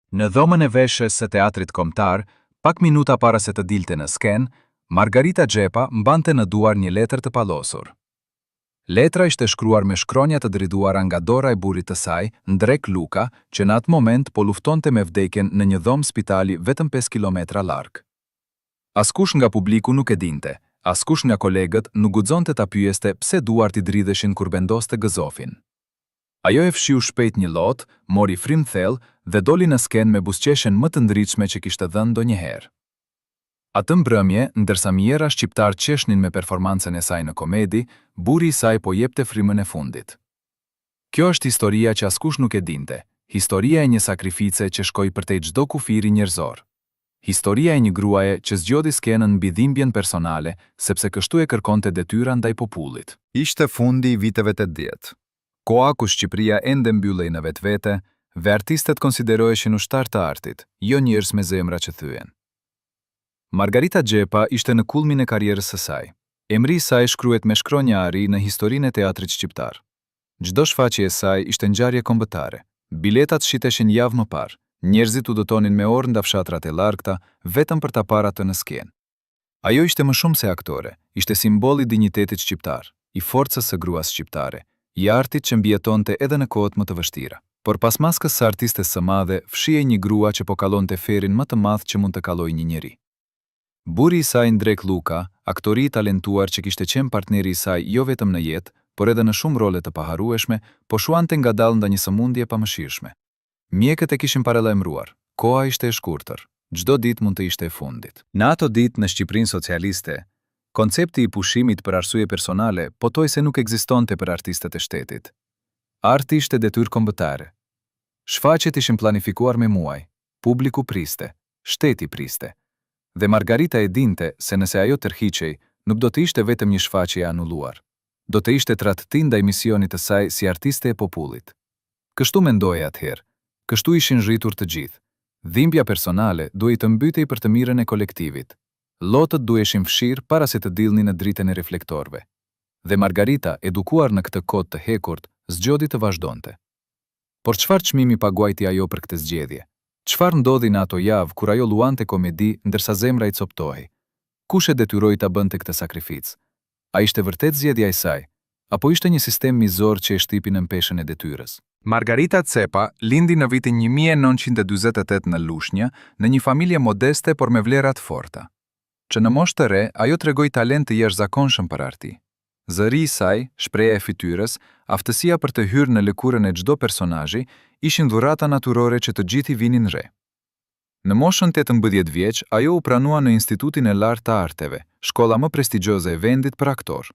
Në dhomën e veshjes së teatrit kombëtar, pak minuta para se të dilte në skenë, Margarita Xhepa mbante në duar një letër të pallosur. Letra ishte shkruar me shkronja të driduara nga dora e burrit të saj, Ndrek Luka, që në atë moment po luftonte me vdekjen në një dhomë spitali vetëm 5 kilometra larg. Askush nga publiku nuk e dinte, askush nga kolegët nuk guxonte ta pyeste pse duart I dridheshin kur vendoste gëzofin. Ajo e fshiu shpejt një lot, mori frymë thellë dhe doli në skenë me buzëqeshjen më të ndritshme që kishte dhënë ndonjëherë. Atë mbrëmje, ndërsa mijëra shqiptar qeshnin me performancën e saj në komedi, burri I saj po jepte frymën e fundit. Kjo është historia që askush nuk e dinte, historia e një sakrifice që shkoi përtej çdo kufiri njerëzor. Historia e një gruaje që zgjodhi skenën mbi dhimbjen personale, sepse kështu e kërkonte detyra ndaj popullit. Ishte fundi I viteve 80. Koha ku Shqipëria ende mbyllej në vetvete, dhe artistët konsideroheshin ushtar të artit, jo njerëz me zemra që thyen. Margarita Xhepa ishte në kulmin e karrierës së saj. Emri I saj shkruhet me shkronja ari në historinë e teatrit shqiptar. Çdo shfaqje e saj ishte ngjarje kombëtare. Biletat shiteshin javë më parë. Njerëzit udhëtonin me orë nda fshatrat e largta vetëm për ta parë atë në skenë. Ajo ishte më shumë se aktore, ishte simbol I dinjitetit shqiptar, I forcës së gruas shqiptare, I artit që mbijetonte edhe në kohët më të vështira. Por pas maskës së artistes së madhe, fshihej një grua që po kallonte ferin më të madh që mund të kalojë një njeri. Burri I saj Ndrek Luka, aktori I talentuar që kishte qenë partneri I saj jo vetëm në jetë, por edhe në shumë role të paharrueshme, po shuante ngadalë nda një sëmundje pamëshirshme. Mjekët e kishin paralajmëruar, koha ishte e shkurtër, çdo ditë mund të ishte e fundit. Në ato ditë në Shqipërinë socialiste, koncepti I pushimit për arsye personale potoj se nuk ekzistonte për artistët e shtetit. Arti ishte detyrë kombëtare. Shfaqjet ishin planifikuar me muaj, publiku priste, shteti priste. Dhe Margarita e dinte se nëse ajo tërhiqej, nuk do të ishte vetëm një shfaqje e anulluar. Do të ishte tradhtim ndaj misionit të saj si artiste e popullit. Kështu mendoi atëherë, kështu ishin rritur të gjithë. Dhimbja personale duhej të mbytej për të mirën e kolektivit. Lotët duheshin fshirë para se të dilnin në dritën e reflektorëve. Dhe Margarita, edukuar në këtë kod të hekurt, zgjodhi të vazhdonte. Por çfarë çmimi paguajti ajo për këtë zgjedhje? Çfarë ndodhi në ato javë kur ajo luante komedi ndërsa zemra I coptohej? Kush e detyroi ta bënte këtë sakrificë? A ishte vërtet zgjedhja e saj, apo ishte një sistem mizor që e shtipi në peshën e detyrës? Margarita Xhepa lindi në vitin 1948 në Lushnjë, në një familje modeste por me vlera të forta. Që në moshë të re, ajo tregoi talent të jashtëzakonshëm për arti. Zëri I saj, shpreha e fytyrës, aftësia për të hyrë në lëkurën e çdo personazhi, ishin dhurata natyrore që të gjithë I vinin re. Në moshën 18 vjeç, ajo u pranua në Institutin e Lartë të Arteve, shkolla më prestigjioze e vendit për aktor.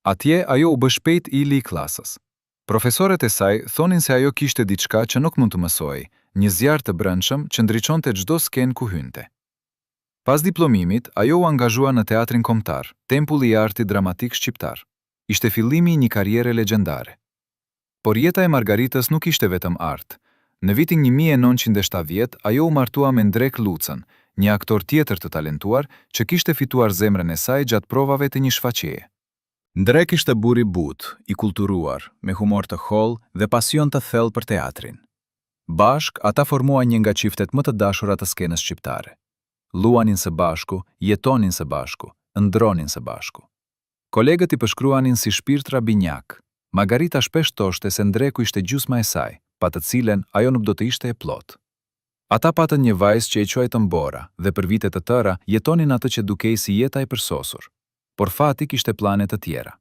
Atje ajo u bë shpejt ili I klasës. Profesorët e saj thonin se ajo kishte diçka që nuk mund të mësojë, një zjarr të brendshëm që ndriçonte çdo skenë ku hynte. Pas diplomimit, ajo u angazhua në teatrin kombëtar, Tempulli I Artit Dramatik Shqiptar. Ishte fillimi I një karriere legjendare. Por jeta e Margaritës nuk ishte vetëm art. Në vitin 1970, ajo u martua me Ndrek Lucën, një aktor tjetër të talentuar që kishte fituar zemrën e saj gjatë provave të një shfaqjeje. Ndrek ishte burr I butë, I kulturuar, me humor të hollë dhe pasion të thellë për teatrin. Bashk, ata formuan një nga çiftet më të dashura të skenës shqiptare. Luanin së bashku, jetonin së bashku, ndronin së bashku. Kolegët I përshkruanin si shpirtra binjak. Margarita shpesh thoshte se Ndreku ishte gjysma e saj, pa të cilën ajo nuk do të ishte e plot. Ata patën një vajzë që e quajtën Bora dhe për vite të tëra jetonin atë që dukej si jeta e përsosur. Por fati kishte plane të tjera.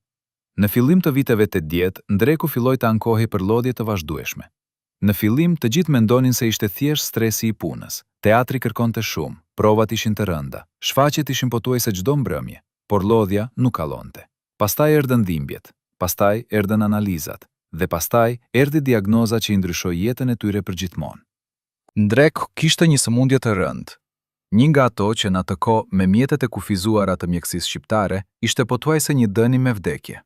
Në fillim të viteve 80, Ndreku filloi të ankohej për lodhje të vazhdueshme. Në fillim të gjithë mendonin se ishte thjesht stresi I punës. Teatri kërkonte shumë, provat ishin të rënda, shfaqjet ishin pothuajse çdo mbrëmje, por lodhja nuk kallonte. Pastaj erdhën dhimbjet, pastaj erdhën analizat, dhe pastaj erdhi diagnoza që I ndryshoi jetën e tyre përgjithmonë. Ndrek kishte një sëmundje të rëndë. Një nga ato që në atë kohë me mjetet e kufizuara të mjekësisë shqiptare ishte pothuajse një dënim me vdekje.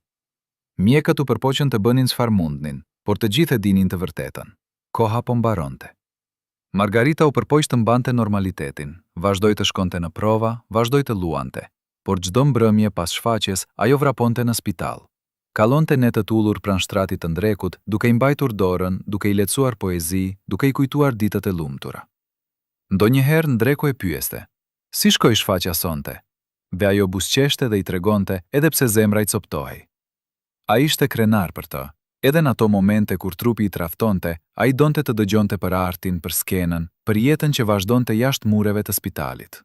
Mjekët u përpoqën të bënin çfarë mundnin, por të gjithë e dinin të vërtetën. Koha po mbaronte. Margarita u përpoq të mbante normalitetin, vazhdoi të shkonte në prova, vazhdoi të luante, por çdo mbrëmje pas shfaqjes ajo vraponte në spital. Kallonte netë të ullur pranë shtratit të Ndrekut, duke I mbajtur dorën, duke I lecuar poezi, duke I kujtuar ditët e lumtura. Ndonjëherë Ndreku e pyeste: "Si shkoi shfaqja sonte?" Dhe ajo buzëqeshte dhe i tregonte edhe pse zemra i coptohej. Ai ishte krenar për të. Edhe në ato momente kur trupi i traftonte, ai donte të dëgjonte për artin, për skenën, për jetën që vazhdonte jashtë mureve të spitalit.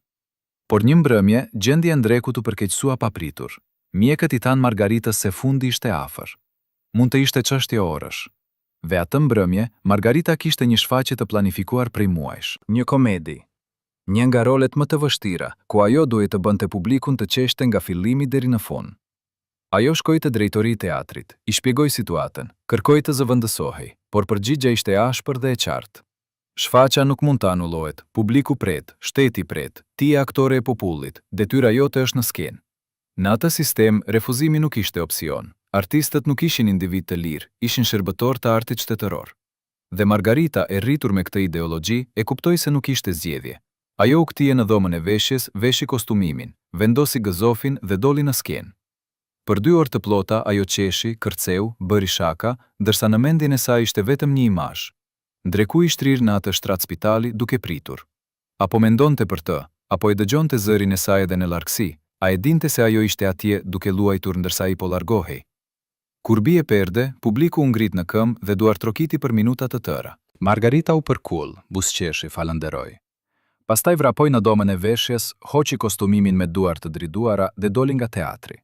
Por një mbrëmje, gjendja e Ndrekut u përkeqësua papritur. Mjekët i thanë Margaritës se fundi ishte afër. Mund të ishte çështje orësh. Dhe atë mbrëmje, Margarita kishte një shfaqje të planifikuar prej muajsh. Një komedi. Një nga rolet më të vështira, ku ajo duhet të bënte publikun të qeshte nga fillimi deri në fund. Ajo shkoi te drejtori i teatrit, i shpjegoi situatën, kërkoi të zëvendësohej, por përgjigjja ishte ashpër dhe e qartë. Shfaqja nuk mund të anullohet, publiku pret, shteti pret, ti je aktore e popullit, detyra jote është në skenë. Në atë sistem, refuzimi nuk ishte opsion. Artistët nuk ishin individ të lirë, ishin shërbëtor të artit shtetëror. Dhe Margarita, e rritur me këtë ideologji, e kuptoi se nuk ishte zgjedhje. Ajo u kthye në dhomën e veshjes, veshi kostumimin, vendosi gëzofin dhe doli në skenë. Për 2 orë të plota ajo qeshi, kërceu, bëri shaka, ndërsa në mendjen e saj ishte vetëm një imazh. Ndreku i shtrirë në atë shtrat spitali duke pritur. Apo mendonte për të, apo e dëgjonte zërin e saj edhe në largësi, a e dinte se ajo ishte atje duke luajtur ndërsa ai po largohej. Kur bie perde, publiku u ngrit në këmbë dhe duar trokiti për minuta të tëra. Margarita u përkull, buzëqeshi falenderoi. Pastaj vrapoi në domën e veshjes, hoqi kostumimin me duar të driduara dhe doli nga teatri.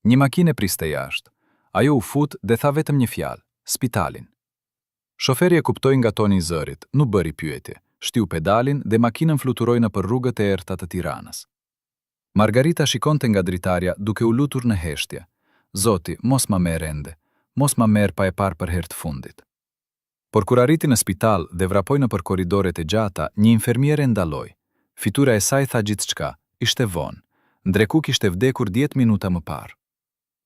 Një makinë priste jashtë. Ajo u fut dhe tha vetëm një fjalë: spitalin. Shoferi e kuptoi nga toni i zërit, nuk bëri pyetje, shtiu pedalin dhe makinën fluturoi nëpër rrugët e errta të Tiranës. Margarita shikonte nga dritarja duke u lutur në heshtje: Zoti, mos ma merr ende, mos ma merr pa e parë për herë të fundit. Por kur arriti në spital dhe vrapoi nëpër korridoret e gjata, një infermiere ndaloi. Fitura e saj tha gjithçka, ishte vonë. Ndreku kishte vdekur 10 minuta më parë.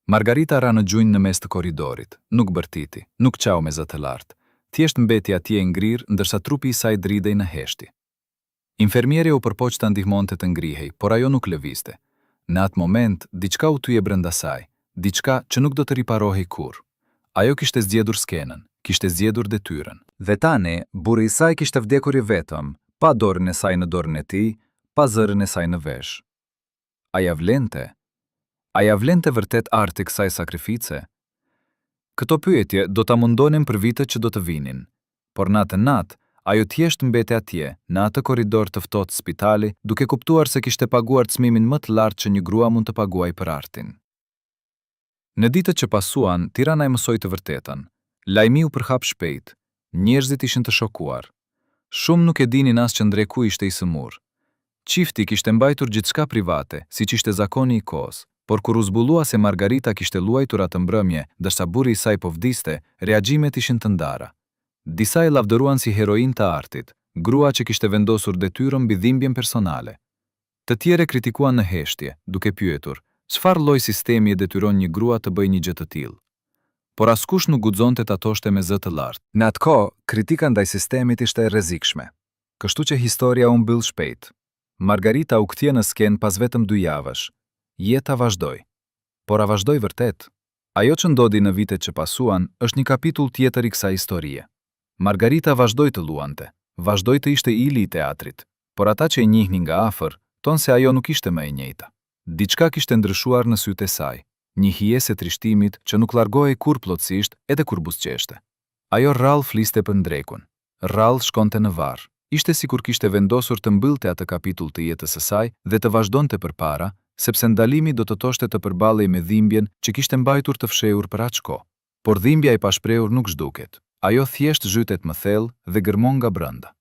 Margarita ra në gjunjë në mes të korridorit, nuk bërtiti, nuk qau me zë të lartë, thjesht mbeti atje e ngrirë ndërsa trupi i saj dridej në heshtje. Infermiere u përpoq të ndihmonte të ngrihej, por ajo nuk lëvizte. Në atë moment, diçka u tyje brenda saj, diçka që nuk do të riparohej kurrë. Ajo kishte zgjedhur skenën, kishte zgjedhur detyrën. Dhe tani, burri i saj kishte vdekur i vetëm, pa dorën e saj në dorën e tij, pa zërin e saj në vesh. A ja vlente? A ja vlente vërtet arti kësaj sakrifice? Këto pyetje do ta mundonin për vitet që do të vinin, por në atë natë, ajo thjesht mbeti atje, në atë korridor të ftohtë spitali, duke kuptuar se kishte paguar çmimin më të lartë që një grua mund të paguajë për artin. Në ditët që pasuan, Tirana e mësoi të vërtetën. Lajmi u përhap shpejt. Njerëzit ishin të shokuar. Shumë nuk e dinin as që Ndreku ishte i sëmurë. Çifti kishte mbajtur gjithçka private, siç ishte zakoni i kohës, por kur u zbulua se Margarita kishte luajtur atë mbrëmje, ndërsa burri i saj po vdiste, reagjimet ishin të ndara. Disa e lavdëruan si heroin të artit, grua që kishte vendosur detyrën mbi dhimbjen personale. Të tjerë kritikuan në heshtje, duke pyetur: çfarë lloj sistemi e detyron një grua të bëjë një gjë të tillë? Por askush nuk guxonte ta thoshte me zë të lartë. Në atë kohë, kritika ndaj sistemit ishte e rrezikshme. Kështu që historia u mbyll shpejt. Margarita u kthye në skenë pas vetëm 2 javësh. Jeta vazhdoi. Por a vazhdoi vërtet? Ajo që ndodhi në vitet që pasuan është një kapitull tjetër i kësaj historie. Margarita vazhdoi të luante, vazhdoi të ishte ili i teatrit, por ata që e njihnin nga afër tonë se ajo nuk ishte më e njëjta. Diçka kishte ndryshuar në sytë e saj, një hijesë trishtimit që nuk largohej kur plotësisht edhe kur buzëqeshte. Ajo rrallë fliste për Ndrekun, rrallë shkonte në varr. Ishte sikur kishte vendosur të mbyllte atë kapitull të jetës së saj dhe të vazhdonte përpara, sepse ndalimi do të thoshte të përballej me dhimbjen që kishte mbajtur të fshehur për aq kohë. Por dhimbja e pashprehur nuk zhduket. Ajo thjesht zhytet më thellë dhe gërmon nga brenda.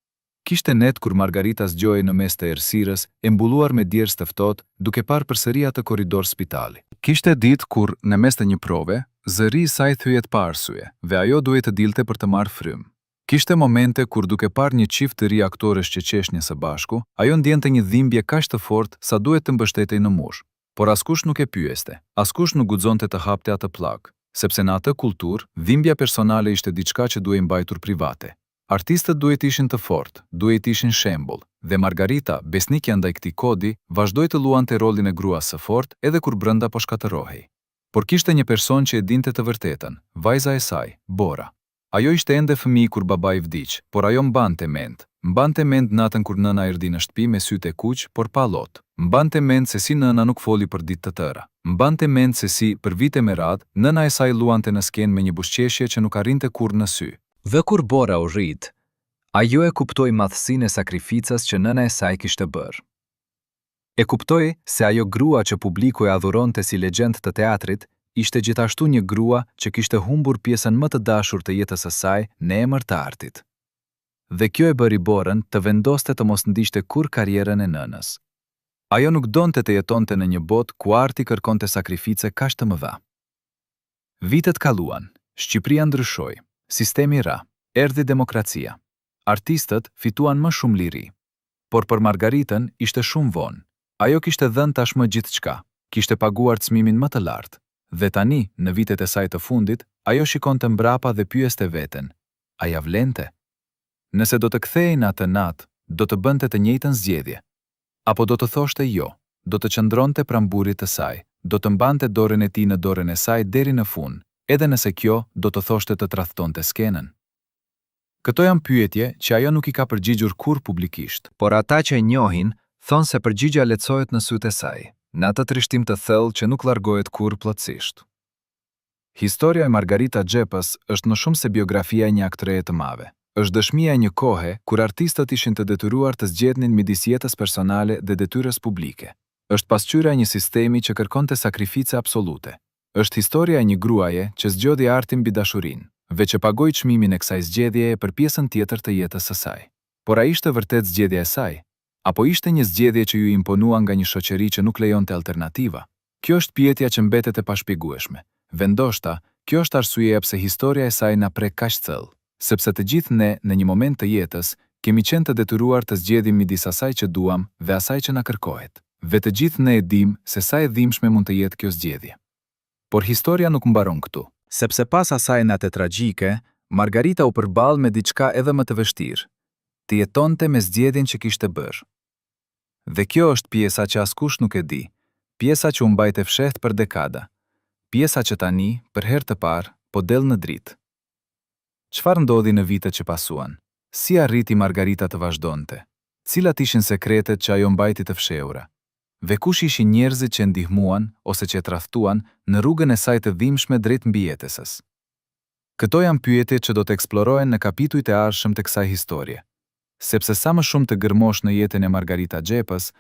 Kishte net kur Margarita zgjohej në mes të errësirës, e mbuluar me djerës të ftohtë, duke parë përsëri atë korridor spitali. Kishte ditë kur, në mes të një prove, zëri i saj thyet pa arsye, dhe ajo duhet të dilte për të marrë frymë. Kishte momente kur duke parë një çift të ri aktorësh që qeshnin së bashku, ajo ndjente një dhimbje kaq të fortë sa duhet të mbështetej në mush. Por askush nuk e pyeste, askush nuk guxonte të hapte atë pllak, sepse në atë kulturë, dhimbja personale ishte diçka që duhej mbajtur private. Artistët duhet ishin të fortë, duhet ishin shembull, dhe Margarita, besnikja ndaj këtij kodi, vazhdoi të luante rolin e gruas së fortë edhe kur brenda po shkatërrohej. Por kishte një person që e dinte të vërtetën, vajza e saj, Bora. Ajo ishte ende fëmijë kur babai vdiq, por ajo mbante mend. Mbante mend natën kur nëna erdhi në shtëpi me sytë e kuq, por pa lot. Mbante mend se si nëna nuk foli për ditë të tëra. Mbante mend se si, për vite me radhë, nëna e saj luante në skenë me një buzëqeshje që nuk arrinte kurrë në sy. Dhe kur Bora u rrit, ajo e kuptoi madhësinë e sakrificës që nëna e saj kishte bërë. E kuptoi se ajo grua që publiku e adhuronte si legjend të teatrit, ishte gjithashtu një grua që kishte humbur pjesën më të dashur të jetës së saj në emër të artit. Dhe kjo e bëri Borën të vendoste të mos ndiqte kurrë karrierën e nënës. Ajo nuk donte të jetonte në një botë ku arti kërkonte sakrifice kaq të mëdha. Vitet kaluan, Shqipëria ndryshoi, sistemi ra, erdhi demokracia. Artistët fituan më shumë liri. Por për Margaritën ishte shumë vonë. Ajo kishte dhënë tashmë gjithçka, kishte paguar çmimin më të lartë. Dhe tani, në vitet e saj të fundit, ajo shikonte mbrapa dhe pyeste veten: a ja vlente? Nëse do të kthehej në atë natë, do të bënte të njëjtën zgjedhje. Apo do të thoshte jo, do të qëndronte pranë burrit të saj, do të mbante dorën e tij në dorën e saj deri në fund, edhe nëse kjo do të thoshte të tradhtonte skenën. Këto janë pyetje që ajo nuk i ka përgjigjur kurrë publikisht, por ata që e njohin thonë se përgjigjja lehtësohet në sytë e saj, në atë trishtim të thellë që nuk largohet kurrë plotësisht. Historia e Margarita Xhepës është më shumë se biografia e një aktreje të madhe. Është dëshmia e një kohe kur artistët ishin të detyruar të zgjedhnin midis jetës personale dhe detyrës publike. Është pasqyra e një sistemi që kërkonte sakrifice absolute. Është historia e një gruaje që zgjodhi artin mbi dashurinë, veç që pagoi çmimin e kësaj zgjedhjeje për pjesën tjetër të jetës së saj. Por a ishte vërtet zgjedhja e saj? Apo ishte një zgjedhje që ju imponua nga një shoqëri që nuk lejonte alternativa? Kjo është pyetja që mbetet e pashpjegueshme. Vendoshta, kjo është arsyeja pse historia e saj na prek kaq thellë, sepse të gjithë ne në një moment të jetës kemi qenë të detyruar të zgjedhim midis asaj që duam dhe asaj që na kërkohet. Dhe të gjithë ne e dim se sa e dhimbshme mund të jetë kjo zgjedhje. Por historia nuk mbaron këtu, sepse pas asaj nate tragjike, Margarita u përball me diçka edhe më të vështirë. Të jetonte me zgjedhjen që kishte bërë. Dhe kjo është pjesa që askush nuk e di, pjesa që u mbajte fshehtë për dekada, pjesa që tani, për herë të parë, po del në dritë. Çfarë ndodhi në vitet që pasuan? Si arriti Margarita të vazhdonte? Cilat ishin sekretet që ajo mbajti të fshehura? Dhe kush ishin njerëzit që ndihmuan ose që e tradhtuan në rrugën e saj të dhimbshme drejt mbijetesës? Këto janë pyetje që do të eksplorohen në kapitujt e ardhshëm të kësaj historie. Sepse sa më shumë të gërmosh në jetën e Margarita Xhepës,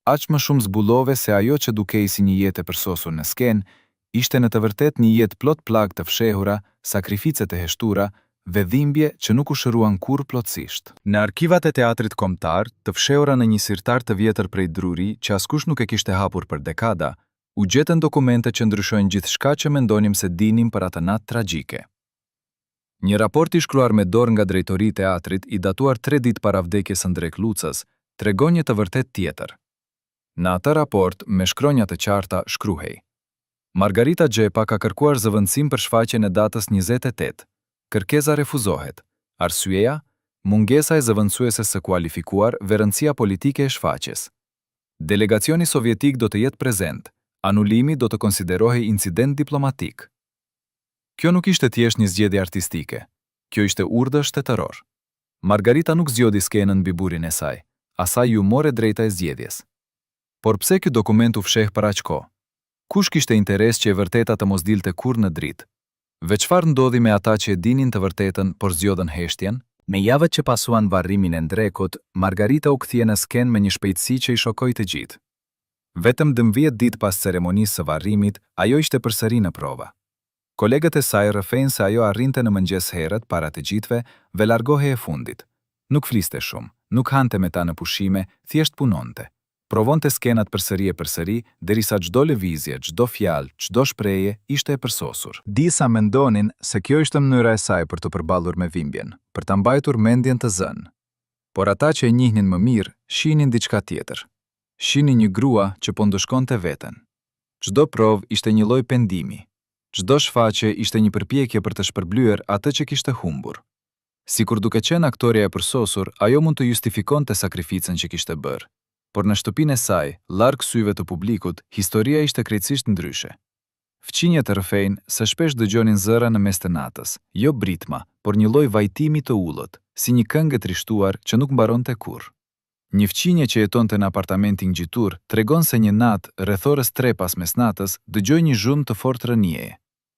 aq më shumë zbulove se ajo që dukej si një jetë e përsosur në skenë, ishte në të vërtetë një jetë plot plagë të fshehura, sakrifice të heshtura dhe dhimbje që nuk u shëruan kurrë plotësisht. Në arkivat e teatrit kombëtar, të fshehura në një sirtar të vjetër prej druri që askush nuk e kishte hapur për dekada, u gjetën dokumente që ndryshojnë gjithçka që mendonim se dinim për atë natë tragjike. Një raport i shkruar me dorë nga drejtori i teatrit, i datuar 3 ditë para vdekjes së Ndrek Lucës, tregon një të vërtetë tjetër. Në atë raport, me shkronja të qarta, shkruhej: Margarita Xhepa ka kërkuar zëvendësim për shfaqjen e datës 28. Kërkesa refuzohet. Arsyeja: mungesa e zëvendësueses së kualifikuar dhe rëndësia politike e shfaqjes. Delegacioni sovjetik do të jetë prezent. Anulimi do të konsiderohej incident diplomatik. Kjo nuk ishte thjesht një zgjedhje artistike. Kjo ishte urdhër shtetëror. Margarita nuk zgjodhi skenën mbi burrin e saj. Asaj ju more drejta e zgjedhjes. Por pse ky dokument u fsheh për aq kohë? Kush kishte interes që e vërteta të mos dilte kurrë në dritë? Ve çfarë ndodhi me ata që e dinin të vërtetën por zgjodhen heshtjen? Me javët që pasuan varrimin e Ndrekut, Margarita u kthye në skenë me një shpejtësi që i shokoi të gjithë. Vetëm 12 ditë pas ceremonisë së varrimit, ajo ishte përsëri në prova. Kolegët e saj rrëfejnë se ajo arrinte në mëngjes herët para të gjithëve dhe largohej e fundit. Nuk fliste shumë, nuk hante me ta në pushime, thjesht punonte. Provonte skenat përsëri e përsëri, derisa çdo lëvizje, çdo fjalë, çdo shprehje ishte e përsosur. Disa mendonin se kjo ishte mënyra e saj për të përballur me dhimbjen, për ta mbajtur mendjen të zënë. Por ata që e njihnin më mirë, shihnin diçka tjetër. Shihnin një grua që po ndëshkonte veten. Çdo provë ishte një lloj pendimi. Çdo shfaqje ishte një përpjekje për të shpërblyer atë që kishte humbur. Sikur duke qenë aktoria e përsosur, ajo mund të justifikonte sakrificën që kishte bërë. Por në shtëpinë e saj, larg syve të publikut, historia ishte krejtësisht ndryshe. Fqinjet e rrëfejnë se shpesh dëgjonin zëra në mes të natës, jo britma, por një lloj vajtimi të ullët, si një këngë e trishtuar që nuk mbaronte kurrë. Një fqinje që jetonte në apartamentin ngjitur tregon se një natë, rreth orës 3 pas mesnatës, dëgjoi një zhurmë të fortë rënjeje.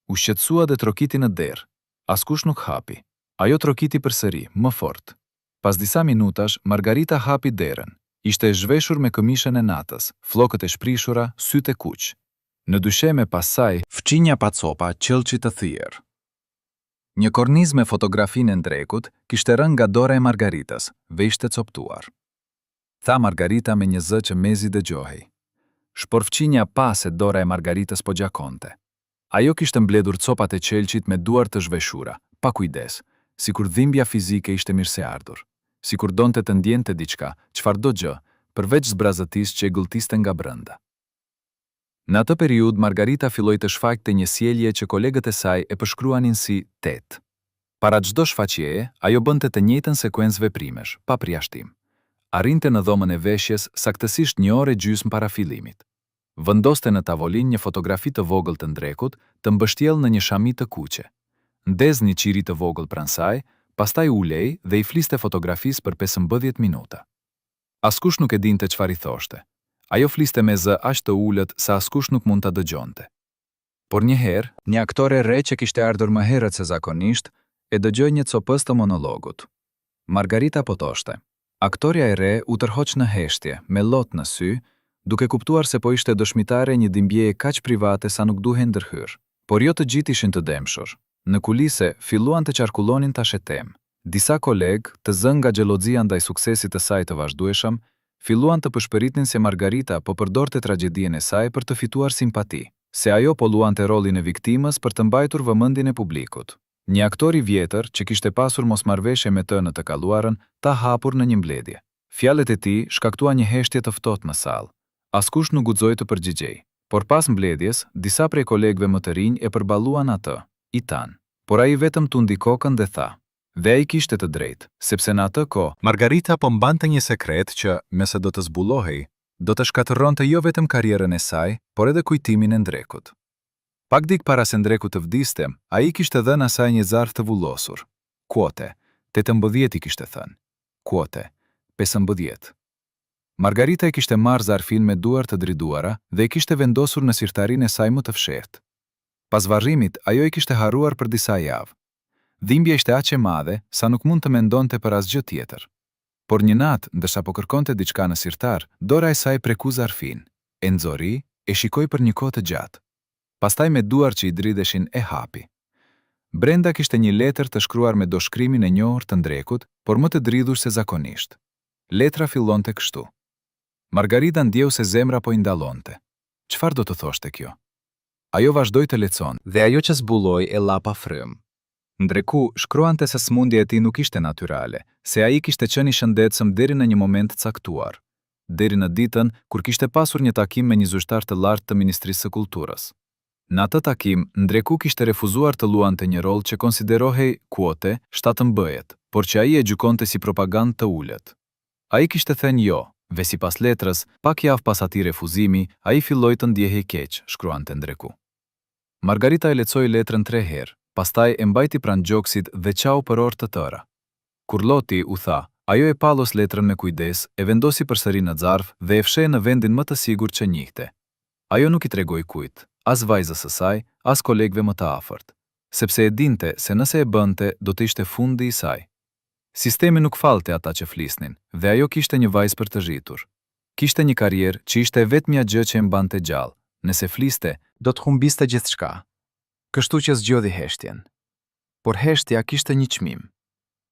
U shqetësua dhe trokiti në derë. Askush nuk hapi. Ajo trokiti përsëri, më fort. Pas disa minutash, Margarita hapi derën. Ishte e zhveshur me këmishën e natës, flokët e shprishura, sytë e kuq. Në dysheme pas saj, Fqinja pa copa, qëllqi të thyer. Një kornizë me fotografinë e ndrekut kishte rënë nga dora e Margaritës, dhe ishte coptuar. Tha Margarita me një zë që mezi dëgjohej. Shpor fqinja pa se dora e Margaritës po gjakonte. Ajo kishte mbledhur copat e qelqit me duar të zhveshura, pa kujdes, sikur dhimbja fizike ishte mirëse ardhur, sikur donte të ndjente diçka, çfarëdo gjë, përveç zbrazëtisë që e gëlltiste nga brenda. Në atë periudhë, Margarita filloi të shfaqte një sjellje që kolegët e saj e përshkruanin si tet. Para çdo shfaqjeje, ajo bënte të njëjtën sekuencë veprimesh, pa përjashtim. Arrinte në dhomën e veshjes saktësisht 1 orë e gjysmë para fillimit. Vendoste në tavolinë një fotografi të vogël të ndrekut, të mbështjellë në një shami të kuqe. Ndez një qiri të vogël pranë saj, pastaj ulej dhe i fliste fotografisë për 15 minuta. Askush nuk e dinte çfarë i thoshte. Ajo fliste me zë aq të ulët sa askush nuk mund ta dëgjonte. Por një herë, një aktore re që kishte ardhur më herët se zakonisht, e dëgjoi një copës të monologut. Margarita po thoshte. Aktoria e re u tërhoq në heshtje, me lot në sy, duke kuptuar se po ishte dëshmitare një dhimbjeje kaq private sa nuk duhej ndërhyr. Por jo të gjithë ishin të demshur. Në kulise filluan të qarkullonin tash e temë. Disa kolegë, të zënë nga xheloxia ndaj suksesit të saj të vazhdueshëm, filluan të përshpëritnin se Margarita po përdorte tragjedien e saj për të fituar simpati, se ajo po luante rolin e viktimës për të mbajtur vëmendjen e publikut. Një aktor i vjetër që kishte pasur mosmarrveshje me të në të kaluarën, ta hapur në një mbledhje. Fjalët e tij shkaktuan një heshtje të ftohtë në sallë. Askush nuk guxoi të përgjigjej, por pas mbledhjes, disa prej kolegëve më të rinj e përballuan atë, i tan. Por ai vetëm tundi kokën dhe tha: "Dhe ai kishte të drejtë, sepse në atë kohë Margarita po mbante një sekret që, mese do të zbulohej, do të shkatërronte jo vetëm karrierën e saj, por edhe kujtimin e ndrekut. Pak dik para se ndreku të vdiste, ai kishte dhënë asaj një zarf të vullosur. Kuote, 18 i kishte thënë. Kuote, 15. Margarita e kishte marrë zarfin me duar të driduara dhe e kishte vendosur në sirtarinë e saj më të fshehtë. Pas varrimit, ajo i kishte harruar për disa javë. Dhimbja ishte aq e madhe sa nuk mund të mendonte për asgjë tjetër. Por një natë, ndërsa po kërkonte diçka në sirtar, dora e saj preku zarfin, e nxori, e shikoi për një kohë të gjatë. Pastaj me duar që i dridheshin e hapi. Brenda kishte një letër të shkruar me doshkrimin e njohur të ndrekut, por më të dridhur se zakonisht. Letra fillonte kështu. Margarita ndjeu se zemra po i ndallonte. Çfarë do të thoshte kjo? Ajo vazhdoi të lexonte, dhe ajo që zbuloi e la pa frym. Ndreku shkruante se smundja e tij nuk ishte natyrale, se ai kishte qenë i shëndetshëm deri në një moment caktuar, deri në ditën kur kishte pasur një takim me një zyrtar të lartë të Ministrisë së Kulturës. Në atë takim, Ndreku kishte refuzuar të luante një rol që konsiderohej kuote shtatëmbëjet, por që ai e gjykonte si propagandë të ulët. Ai kishte thënë jo, dhe sipas letrës, pak javë pas atij refuzimi, ai filloi të ndjehej keq, shkruante Ndreku. Margarita e lexoi letrën 3 herë, pastaj e mbajti pranë gjoksit dhe qau për orë të tëra. Kur loti, u tha, ajo e pallos letrën me kujdes, e vendosi përsëri në zarf dhe e fsheh në vendin më të sigurt që njihte. Ajo nuk i tregoi kujt, as vajzës së saj, as kolegëve më të afërt, sepse e dinte se nëse e bënte, do të ishte fundi i saj. Sistemi nuk falte ata që flisnin, dhe ajo kishte një vajzë për të rritur. Kishte një karrierë që ishte vetmja gjë që e mbante gjallë. Nëse fliste, do të humbiste gjithçka. Kështu që zgjodhi heshtjen. Por heshtja kishte një çmim.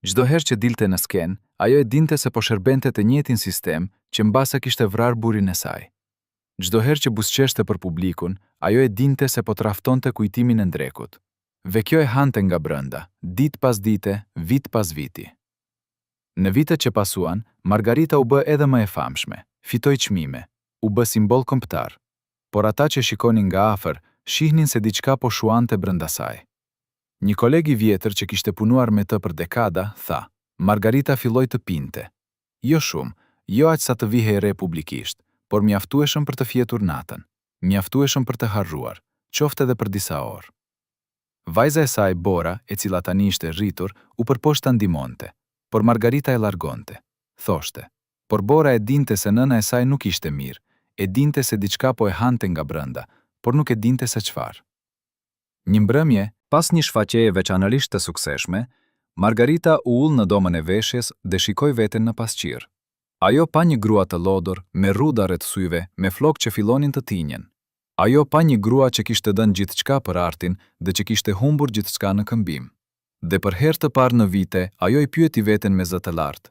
Çdo herë që dilte në skenë, ajo e dinte se po shërbente të njëjtin sistem që mbase kishte vrarë burin e saj. Çdo herë që buzëqeshte për publikun, ajo e dinte se po traftonte kujtimin e ndrekut. Dhe kjo e hante nga brenda, ditë pas dite, vit pas viti. Në vitet që pasuan, Margarita u bë edhe më e famshme, fitoi çmime, u bë simbol kombëtar. Por ata që shikonin nga afër, shihnin se diçka po shuante brenda saj. Një koleg i vjetër që kishte punuar me të për dekada, tha, Margarita filloi të pinte. Jo shumë, jo aq sa të vihej re publikisht, por mjaftueshëm për të fjetur natën, mjaftueshëm për të harruar, qofte edhe për disa orë. Vajza e saj, Bora, e cila tani ishte rritur, u përposhtë ta ndihmonte, por Margarita e largonte. Thoshte, por Bora e dinte se nëna e saj nuk ishte mirë, e dinte se diçka po e hante nga brenda, por nuk e dinte se çfarë. Një mbrëmje, Pas një shfaqjeje veçanërisht të sukseshme, Margarita u ul në domën e veshjes dhe shikoi veten në pasqyrë. Ajo pa një grua të lodhur, me rruda rreth syve, me flokë që fillonin të tinjen. Ajo pa një grua që kishte dhënë gjithçka për artin dhe që kishte humbur gjithçka në këmbim. Dhe për herë të parë në vite, ajo i pyeti veten me zë të lartë.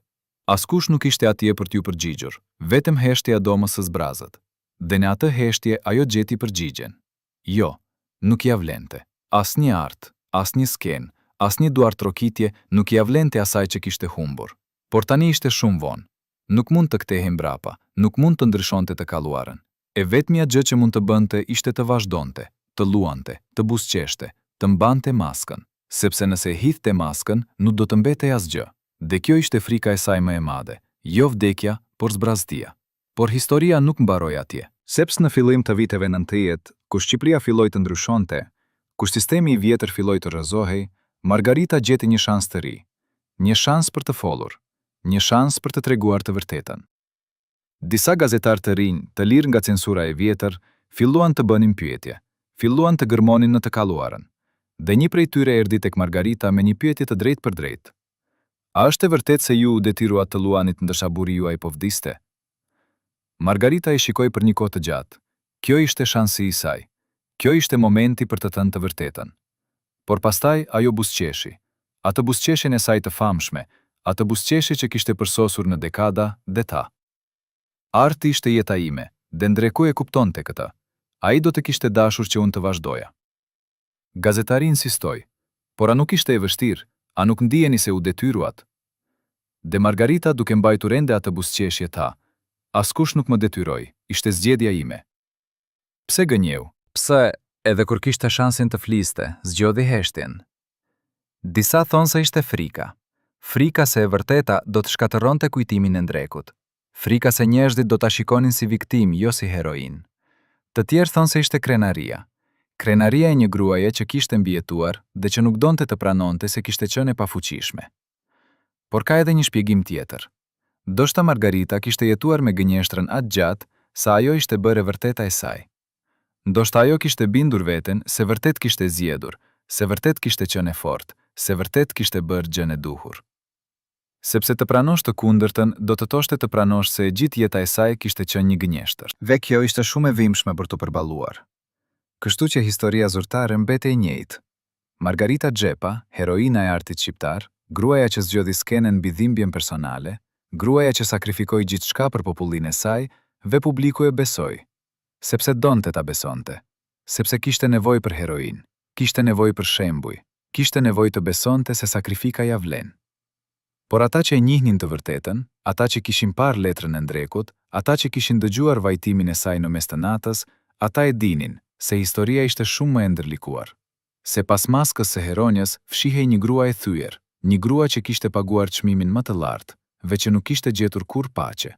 Askush nuk ishte atje për t'ju përgjigjur, vetëm heshtja e domës së zbrazët. Dhe në atë heshtje ajo gjeti përgjigjen. Jo, nuk ja vlente. Asnjë art, asnjë skenë, asnjë duartrokitje nuk ia vlente asaj që kishte humbur. Por tani ishte shumë vonë. Nuk mund të kthehej mbrapa, nuk mund të ndryshonte të kaluarën. E vetmja gjë që mund të bënte ishte të vazhdonte, të luante, të buzëqeshte, të mbante maskën, sepse nëse hidhte maskën, nuk do të mbetej asgjë. Dhe kjo ishte frika e saj më e madhe, jo vdekja, por zbraztia. Por historia nuk mbaroi atje, sepse në fillim të viteve 90, kur Shqipëria filloi të ndryshonte, kur sistemi i vjetër filloi të rrëzohej, Margarita gjeti një shans të ri, një shans për të folur, një shans për të treguar të vërtetën. Disa gazetarë të rinj, të lirë nga censura e vjetër, filluan të bënin pyetje, filluan të gërmonin në të kaluarën. Dhe një prej tyre erdhi tek Margarita me një pyetje të drejtë për drejtë. A është e vërtetë se ju u detyruat të luanit ndërsa burri juaj po vdiste? Margarita i shikoi për një kohë të gjatë. Kjo ishte shansi i saj. Kjo ishte momenti për të thënë të vërtetën. Por pastaj ajo buzëqeshi. Atë buzëqeshjen e saj të famshme, atë buzëqeshje që kishte përsosur në dekada dhe ta. Arti ishte jeta ime, dhe Ndreku e kuptonte këtë. Ai do të kishte dashur që unë të vazhdoja. Gazetari insistoi, por a nuk ishte e vështirë, a nuk ndiheni se u detyruat? Dhe Margarita duke mbajtur ende atë buzëqeshje tha, askush nuk më detyroi, ishte zgjedhja ime. Pse gënjeu? Pse, edhe kur kishte shansin të fliste, zgjodhi heshtjen. Disa thonë se ishte frika. Frika se e vërteta do të shkatëronte kujtimin e Ndrekut. Frika se njerëzit do ta shikonin si viktim, jo si heroin. Të tjerë thonë se ishte krenaria. Krenaria e një gruaje që kishte mbijetuar dhe që nuk donte të pranonte se kishte qenë e pafuqishme. Por ka edhe një shpjegim tjetër. Ndoshta Margarita kishte jetuar me gënjeshtrën atë gjatë sa ajo ishte bërë e vërteta e saj. Ndoshta ajo kishte bindur veten se vërtet kishte zgjedhur, se vërtet kishte qenë e fortë, se vërtet kishte bërë gjën e duhur. Sepse të pranosh të kundërtën, do të thoshte të pranosh se gjithë jeta e saj kishte qenë një gënjeshtër. Dhe kjo ishte shumë e vimshme për të përballuar. Kështu që historia zyrtare mbetej e njëjtë. Margarita Xhepa, heroina e artit shqiptar, gruaja që zgjodhi skenën mbi dhimbjen personale, gruaja që sakrifikoi gjithçka për popullinë e saj, dhe publiku e besoi. Sepse donte ta besonte, sepse kishte nevojë për heroin, kishte nevojë për shembuj, kishte nevojë të besonte se sakrifika ja vlen. Por ata që e njihnin të vërtetën, ata që kishin parë letrën e Ndrekut, ata që kishin dëgjuar vajtimin e saj në mes të natës, ata e dinin se historia ishte shumë më e ndërlikuar. Se pas maskës së heronjës fshihej një grua e thyer, një grua që kishte paguar çmimin më të lartë, dhe që nuk kishte gjetur kur paqe.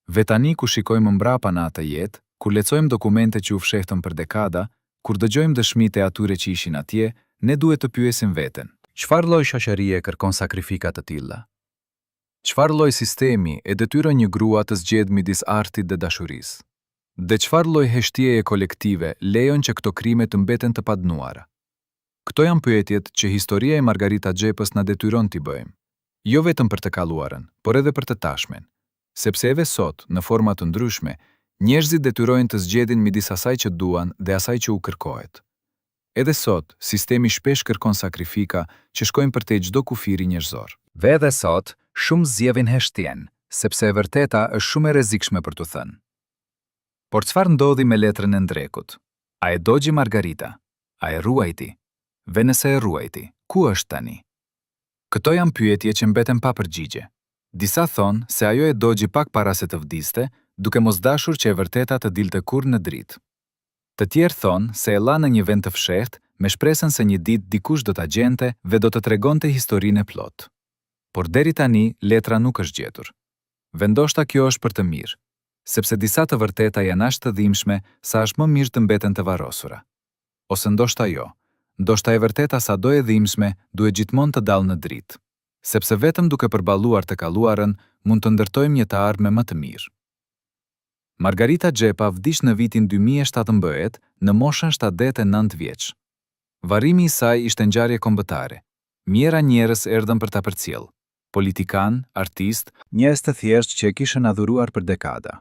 Ve tani ku shikojmë mbrapa në atë jetë, kur lexojmë dokumente që u fshehtën për dekada, kur dëgjojmë dëshmitë e atyre që ishin atje, ne duhet të pyesim veten. Çfarë lloj shoqërie kërkon sakrifika të tilla? Çfarë lloj sistemi e detyron një grua të zgjedhë midis artit dhe dashurisë? Dhe çfarë lloj heshtieje kolektive lejon që këto krime të mbeten të padënuara? Këto janë pyetjet që historia e Margarita Xhepës na detyron t'i bëjmë. Jo vetëm për të kaluarën, por edhe për të tashmen. Sepse edhe sot, në forma të ndryshme, njerëzit detyrojnë të zgjedhin midis asaj që duan dhe asaj që u kërkohet. Edhe sot, sistemi shpesh kërkon sakrifika që shkojnë përtej çdo kufiri njerëzor. Dhe edhe sot, shumë zgjedhin heshtjen, sepse e vërteta është shumë e rrezikshme për t'u thënë. Por çfarë ndodhi me letrën e Ndrekut? A e dogji Margarita? A e ruajti? Dhe nëse e ruajti, ku është tani? Këto janë pyetje që mbeten pa përgjigje. Disa thonë se ajo e dogji pak para se të vdiste, duke mos dashur që e vërteta të dilte kurrë në dritë. Të tjerë thonë se e la në një vend të fshehtë me shpresën se një ditë dikush do ta gjente dhe do të tregonte historinë e plotë. Por deri tani letra nuk është gjetur. Vendoshta kjo është për të mirë, sepse disa të vërteta janë aq të dhimbshme sa është më mirë të mbeten të varrosura. Ose ndoshta jo. Ndoshta e vërteta sado e dhimbshme duhet gjithmonë të dalë në dritë, sepse vetëm duke përballuar të kaluarën mund të ndërtojmë një të ardhme më të mirë. Margarita Xhepa vdiq në vitin 2017 në moshën 79 vjeç. Varrimi i saj ishte ngjarje kombëtare. Mijëra njerëz erdhën për ta përcjell. Politikan, artist, njerëz të thjeshtë që e kishën adhuruar për dekada.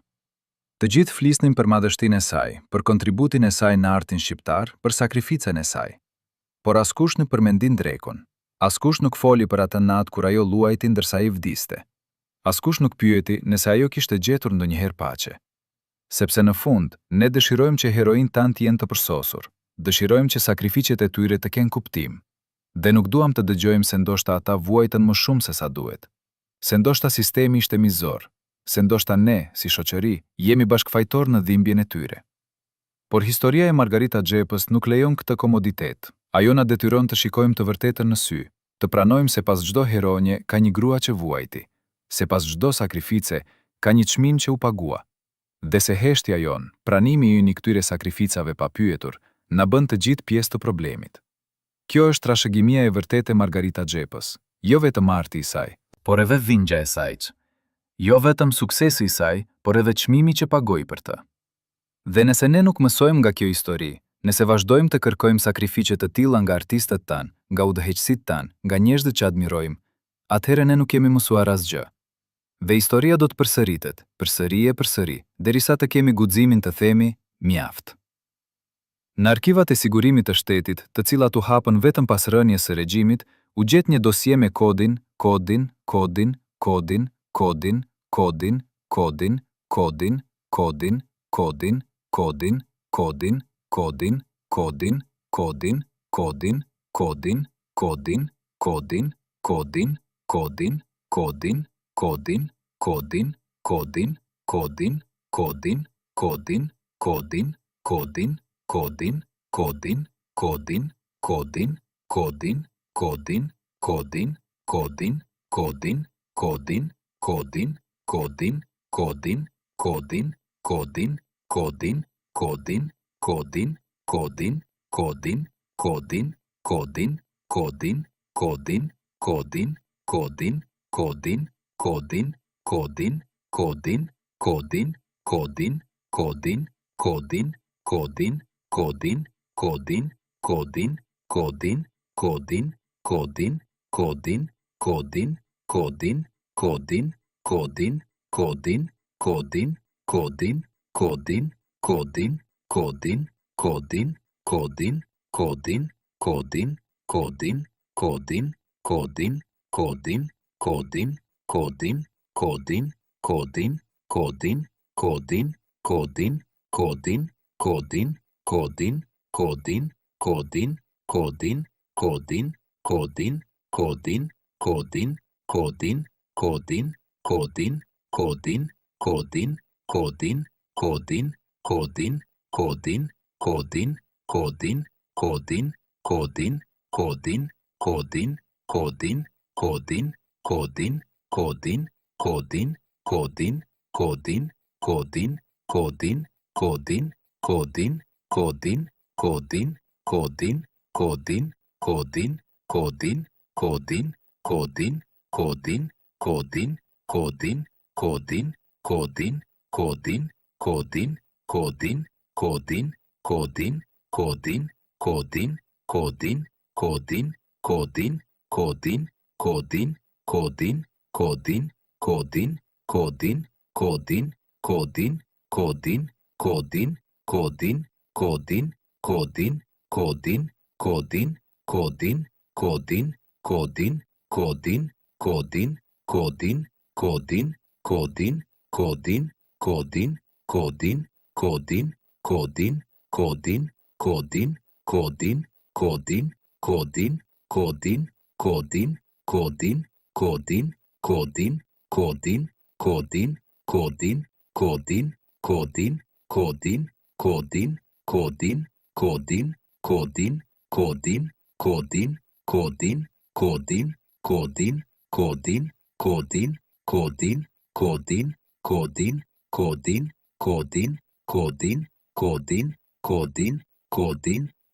Të gjithë flisnin për madhështinë e saj, për kontributin e saj në artin shqiptar, për sakrificën e saj. Por askush nuk përmendin drekun. Askush nuk foli për atë natë kur ajo luajti ndërsa ai vdiste. Askush nuk pyeti nëse ajo kishte gjetur ndonjëherë paqe. Sepse në fund, ne dëshirojmë që heroinë tanë të jenë të përsosur. Dëshirojmë që sakrificet e tyre të kenë kuptim. Dhe nuk duam të dëgjojmë se ndoshta ata vuajtën më shumë se sa duhet. Se ndoshta sistemi ishte mizor. Se ndoshta ne, si shoqëri, jemi bashkëfajtor në dhimbjen e tyre. Por historia e Margarita Xhepës nuk lejon këtë komoditet. Ajo na detyron të shikojmë të vërtetën në sy, të pranojmë se pas çdo heronje ka një grua që vuajti, se pas çdo sakrifice ka një çmim që u pagua. Dhe se heshtja jon, pranimi ynë i këtyre sakrificave pa pyetur, na bën të gjithë pjesë të problemit. Kjo është trashëgimia e vërtetë e Margarita Xhepës, jo vetëm arti i saj, por edhe dhingja e saj. Jo vetëm suksesi i saj, por edhe çmimi që pagoi për të. Dhe nëse ne nuk mësojmë nga kjo histori, nëse vazhdojmë të kërkojmë sakrifice të tilla nga artistët tanë, nga udhëheqësit tanë, nga njerëzit që admirojmë, atëherë ne nuk kemi mësuar asgjë. Dhe historia do të përsëri, derisa të kemi guximin të themi mjaft. Në arkivat e sigurimit të shtetit, të cilat u hapën vetëm pas rënies së regjimit, u gjet një dosie me kodin.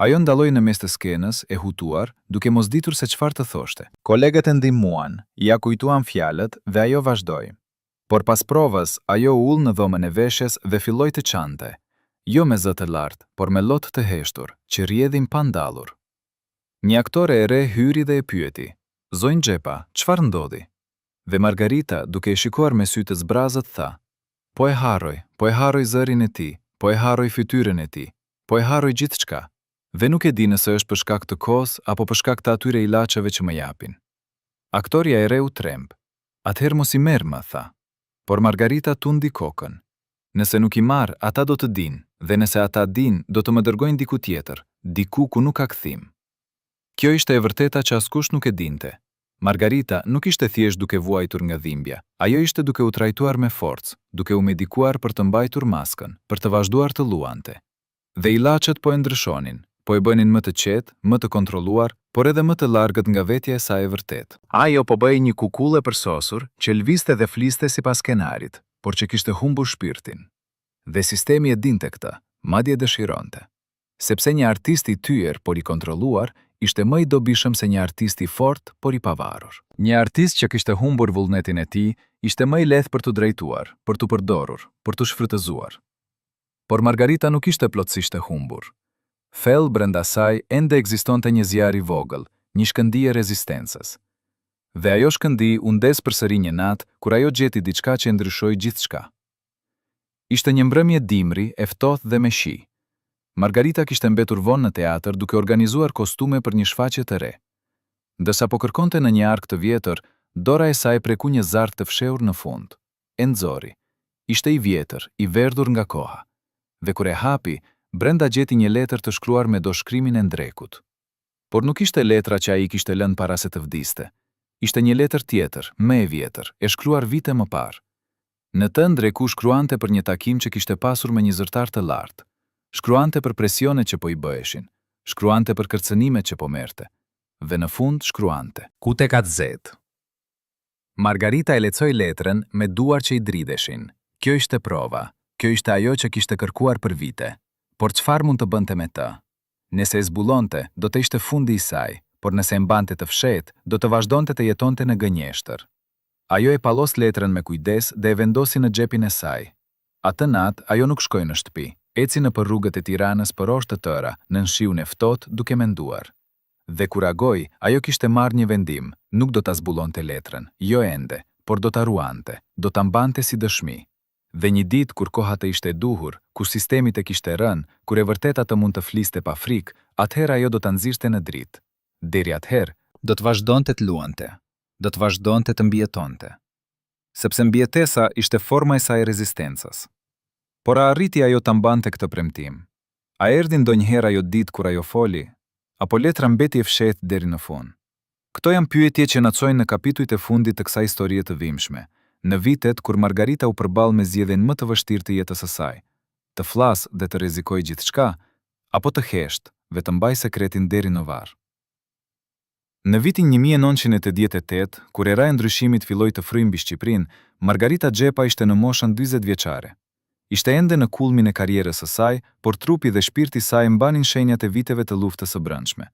Ajo ndaloi në mes të skenës, e hutuar, duke mos ditur se çfarë të thoshte. Kolegët e ndihmuan, ja kujtuan fjalët dhe ajo vazhdoi. Por pas provës, ajo u ul në dhomën e veshjes dhe filloi të çante. Jo me zë të lartë, por me lot të heshtur, që rrjedhin pa ndallur. Një aktore e re hyri dhe e pyeti: "Zonjë Xhepa, çfarë ndodhi?" Dhe Margarita, duke e shikuar me sy të zbrazët, tha: po e harroj zërin e tij, po e harroj fytyrën e tij, po e harroj gjithçka. Dhe nuk e di nëse është për shkak të kohës apo për shkak të atyre ilaçeve që më japin." Aktoria e re u tremb. "Atëherë mos i merr më", tha. Por Margarita tundi kokën. "Nëse nuk i marr, ata do të dinë, dhe nëse ata dinë, do të më dërgojnë diku tjetër, diku ku nuk ka kthim." Kjo ishte e vërteta që askush nuk e dinte. Margarita nuk ishte thjesht duke vuajtur nga dhimbja, ajo ishte duke u trajtuar me forcë, duke u medikuar për të mbajtur maskën, për të vazhduar të luante. Dhe ilaçet po e ndryshonin, po e bënin më të qetë, më të kontrolluar, por edhe më të largët nga vetja e saj e vërtet. Ajo po bëhej një kukull e përsosur që lviste dhe fliste sipas skenarit, por që kishte humbur shpirtin. Dhe sistemi e dinte këtë, madje dëshironte. Sepse një artist i tyer por i kontrolluar ishte më i dobishëm se një artist i fortë por i pavarur. Një artist që kishte humbur vullnetin e tij ishte më i lehtë për të drejtuar, për të përdorur, për të shfrytëzuar. Por Margarita nuk ishte plotësisht e humbur. Thellë brenda saj ende ekzistonte një zjarr i vogël, një shkëndij e rezistencës. Dhe ajo shkëndij u ndes përsëri një natë kur ajo gjeti diçka që ndryshoi gjithçka. Ishte një mbrëmje dimri, e ftohtë dhe me shi. Margarita kishte mbetur vonë në teatr duke organizuar kostume për një shfaqje të re. Ndërsa po kërkonte në një ark të vjetër, dora e saj preku një zart të fshehur në fund. E nxori. Ishte i vjetër, i verdhur nga koha. Dhe kur e hapi, brenda gjeti një letër të shkruar me doshkrimin e ndrekut. Por nuk ishte letra që ai kishte lënë para se të vdiste. Ishte një letër tjetër, më e vjetër, e shkruar vite më parë. Në të ndreku shkruante për një takim që kishte pasur me një zyrtar të lartë. Shkruante për presionet që po i bëheshin, shkruante për kërcënimet që po merrte, dhe në fund shkruante: "Ku te ka zet?" Margarita e lexoi letrën me duar që i dridheshin. Kjo ishte prova, kjo ishte ajo që kishte kërkuar për vite. Por çfarë mund të bënte me të? Nëse e zbulonte, do të ishte fundi i saj, por nëse e mbante të fshehtë, do të vazhdonte të jetonte në gënjeshtër. Ajo e pallos letrën me kujdes dhe e vendosi në xhepin e saj. Atë natë ajo nuk shkoi në shtëpi. Eci në për rrugët e Tiranës për orë të tëra, në shiun e ftohtë, duke menduar. Dhe kur agoi, ajo kishte marrë një vendim, nuk do ta zbulonte letrën, jo ende, por do ta ruante, do ta mbante si dëshmi. Dhe një ditë kur koha të ishte duhur, kur sistemi të kishte rënë, kur e vërteta të mund të fliste pa frikë, atëherë ajo do ta nxirrte në dritë. Deri atëherë, do të vazhdonte të luante, do të vazhdonte të mbijetonte. Sepse mbijetesa ishte forma e saj rezistencës. Por a arriti ajo ta mbante këtë premtim? A erdhi ndonjëherë ajo ditë kur ajo foli, apo letra mbeti e fshehtë deri në fund? Këto janë pyetje që na çojnë në kapitujt e fundit të kësaj historie të dhimbshme, në vitet kur Margarita u përball me zgjedhjen më të vështirë të jetës së saj, të flasë dhe të rrezikojë gjithçka, apo të heshtë dhe të mbajë sekretin deri në varr. Në vitin 1988, kur era e ndryshimit filloi të fryjë mbi Shqipërinë, Margarita Xhepa ishte në moshën 40 vjeçare. Ishte ende në kulmin e karrierës së saj, por trupi dhe shpirti i saj mbanin shenjat e viteve të luftës së brendshme.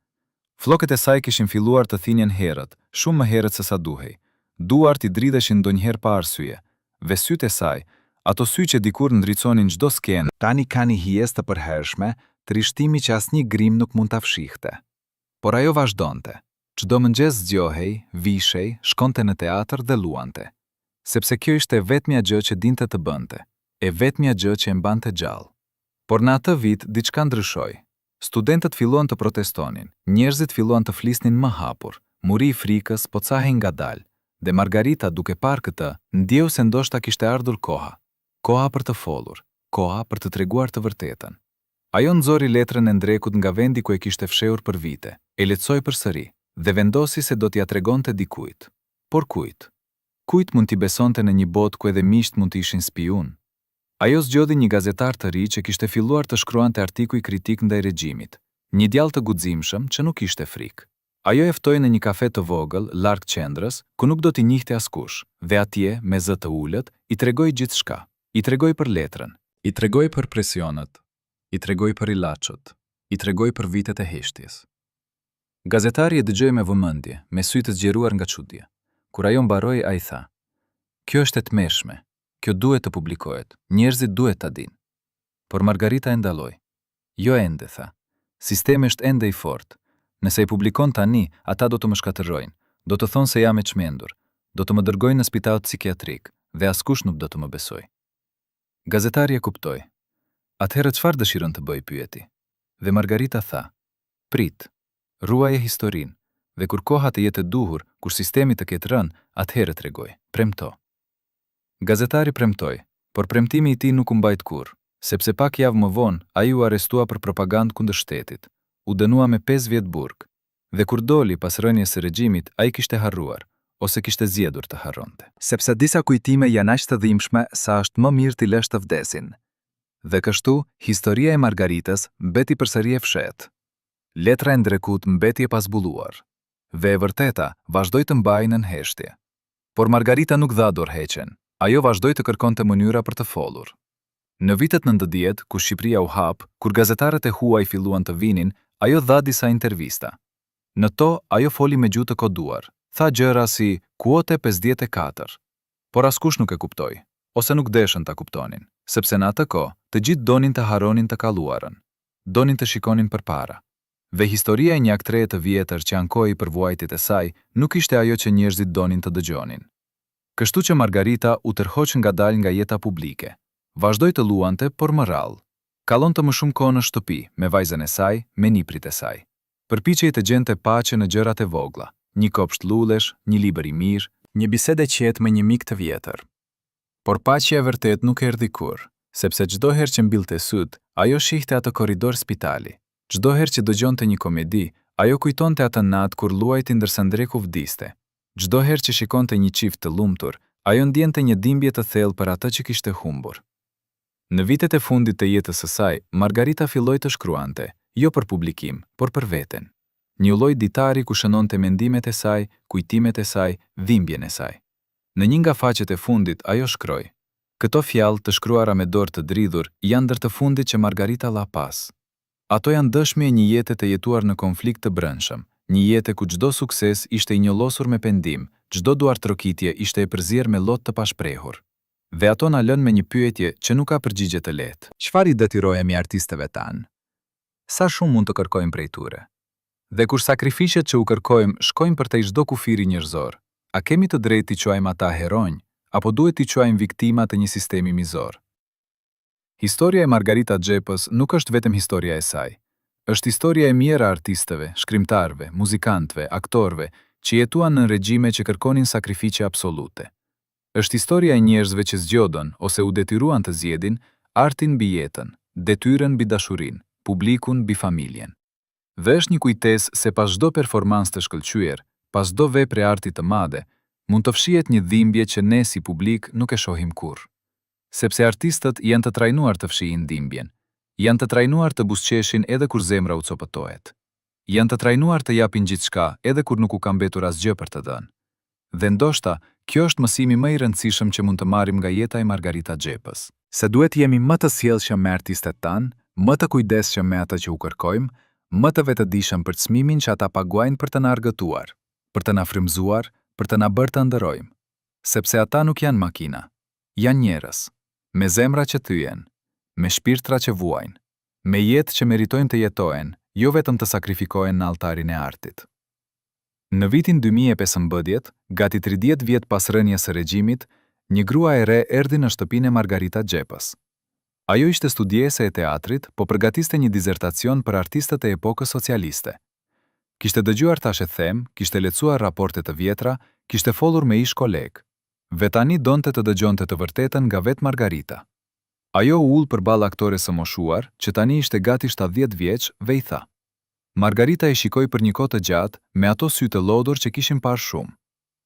Flokët e saj kishin filluar të thinjen herët, shumë më herët se sa duhej. Duart i dridheshin ndonjëherë pa arsye. Dhe sytë e saj, ato sy që dikur ndriconin çdo skenë, tani kanë hijes të përhershme, trishtimi që asnjë grim nuk mund ta fshihte. Por ajo vazhdonte. Çdo mëngjes zgjohej, vishej, shkonte në teatr dhe luante. Sepse kjo ishte vetmja gjë që dinte të bënte. E vetmja gjë që e mbante gjallë. Por në atë vit diçka ndryshoi. Studentët filluan të protestonin, njerëzit filluan të flisnin më hapur, muri i frikës po cahej ngadalë, dhe Margarita duke parë këtë, ndjeu se ndoshta kishte ardhur koha. Koha për të folur, koha për të treguar të vërtetën. Ajo nxori letrën e ndrekut nga vendi ku e kishte fshehur për vite, e lexoi përsëri dhe vendosi se do t'ia tregonte dikujt. Por kujt? Kujt mund t'i besonte në një botë ku edhe miqt mund të ishin spiun? Ajo zgjodhi një gazetar të ri që kishte filluar të shkruante artikuj kritik ndaj regjimit, një djalë të guximshëm që nuk ishte frikë. Ajo e ftoi në një kafe të vogël, larg qendrës, ku nuk do t'i njihte askush, dhe atje, me zë të ulët, i tregoi gjithçka. I tregoi për letrën, i tregoi për presionet, i tregoi për ilaçet, I tregoi për vitet e heshtjes. Gazetari e dëgjoi me vëmendje, me sy të zgjeruar nga çuditja. Kur ajo mbaroi, ai tha: "Kjo është e tmerrshme. Kjo duhet të publikohet. Njerëzit duhet ta dinë." Por Margarita e ndaloi. "Jo ende", tha. "Sistemi është ende i fortë. Nëse i publikon tani, ata do të më shkatërrojnë, do të thonë se jam e çmendur, do të më dërgojnë në spital psikiatrik dhe askush nuk do të më besojë." Gazetari e kuptoi. "Atëherë çfarë dëshiron të bëj?" pyeti. Dhe Margarita tha: "Prit, ruaje historinë, dhe kur koha të jetë e duhur, kur sistemi të ketë rënë, atëherë tregoj, premto." Gazetari premtoi, por premtimi i tij nuk u mbajt kurrë, sepse pak javë më vonë ai u arrestua për propagandë kundër shtetit, u dënua me 5 vjet burg, dhe kur doli pas rënies së regjimit, ai kishte harruar, ose kishte zgjedhur të harronte. Sepse disa kujtime janë aq të dhimbshme sa është më mirë t'i lësh të vdesin. Dhe kështu, historia e Margaritës mbeti përsëri e fshehtë. Letra e ndrekut mbeti e pazbulluar. Dhe e vërteta vazhdoi të mbajë në heshtje. Por Margarita nuk dha dorëheqjen. Ajo vazhdoi të kërkonte mënyra për të folur. Në vitet 90, kur Shqipëria u hap, kur gazetarët e huaj filluan të vinin, ajo dha disa intervista. Në to, ajo foli me gjuhë të koduar. Tha gjëra si kuote 54. Por askush nuk e kuptoi, ose nuk deshën ta kuptonin, sepse në atë kohë të gjithë donin të haronin të kaluarën. Donin të shikonin përpara. Dhe historia e një aktreje të vjetër që ankoi për vuajtjet e saj nuk ishte ajo që njerëzit donin të dëgjonin. Kështu që Margarita u tërhoq ngadalë nga jeta publike. Vazhdoi të luante, por më rrallë. Kallonte më shumë kohë në shtëpi, me vajzën e saj, me niprit e saj. Përpiqej të gjente paqe në gjërat e vogla, një kopsht lullesh, një libër i mirë, një bisedë e qetë me një mik të vjetër. Por paqja e vërtet nuk erdhi kurrë, sepse çdo herë që mbillte syt, ajo shihte atë korridor spitali. Çdo herë që dëgjonte një komedi, ajo kujtonte atë natë kur luajti ndërsa ndreku vdiste. Çdo herë që shikonte një çift të lumtur, ajo ndjente një dhimbje të thellë për atë që kishte humbur. Në vitet e fundit të jetës së saj, Margarita filloi të shkruante, jo për publikim, por për veten. Një lloj ditari ku shënonte mendimet e saj, kujtimet e saj, dhimbjen e saj. Në një nga faqet e fundit ajo shkroi: "Këto fjalë të shkruara me dorë të dridhur janë ndër të fundit që Margarita la pas. Ato janë dëshmi e një jete të jetuar në konflikt të brendshëm, një jetë ku çdo sukses ishte i njolosur me pendim, çdo duartrokitje ishte e përzier me lot të pashprehur. Dhe ato na lën me një pyetje që nuk ka përgjigje të lehtë. Çfarë i detyrohemi artistëve tanë? Sa shumë mund të kërkojmë prej tyre? Dhe kur sakrifishet që u kërkojmë shkojmë përtej çdo kufiri njerëzor, a kemi të drejtë t'i quajmë ata heronj, apo duhet t'i quajmë viktima të një sistemi mizor? Historia e Margarita Xhepës nuk është vetëm historia e saj. Është historia e mira artistëve, shkrimtarëve, muzikantëve, aktorëve që jetuan në regjime që kërkonin sakrifiqe absolute. Është historia e njerëzve që zgjodën ose u detyruan të zgjedhin artin mbi jetën, detyrën mbi dashurinë, publikun mbi familjen. Dhe është një kujtesë se pas çdo performancë të shkëlqyer, pas çdo vepre arti të madhe, mund të fshihet një dhimbje që ne si publik nuk e shohim kurrë. Sepse artistët janë të trajnuar të fshihin dhimbjen, janë të trajnuar të buzëqeshin edhe kur zemra u copëtohet. Janë të trajnuar të japin gjithçka edhe kur nuk u ka mbetur asgjë për të dhënë. Dhe ndoshta, kjo është mësimi më i rëndësishëm që mund të marrim nga jeta e Margarita Xhepës. Se duhet jemi më të sjellshëm me artistët tanë, më të kujdesshëm me ata që u kërkojmë, më të vetëdijshëm për çmimin që ata paguajnë për të na argëtuar, për të na frymëzuar, për të na bërë të ndërojmë. Sepse ata nuk janë makina, janë njerëz, me zemra që thyen, me shpirtra që vuajnë, me jetë që meritojnë të jetohen, jo vetëm të sakrifikohen në altarin e artit. Në vitin 2015, gati 30 vjet pas rënies së regjimit, një grua e re erdhi në shtëpinë e Margarita Xhepës. Ajo ishte studiese e teatrit, po përgatiste një dizertacion për artistët e epokës socialiste. Kishte dëgjuar tash e them, kishte lexuar raporte të vjetra, kishte folur me ish koleg. Ve tani donte të dëgjonte të vërtetën nga vetë Margarita. Ajo u ul përballë aktores së moshuar, që tani ishte gati 70 vjeç, dhe i tha. Margarita e shikoi për një kohë të gjatë me ato sy të lodhur që kishin parë shumë.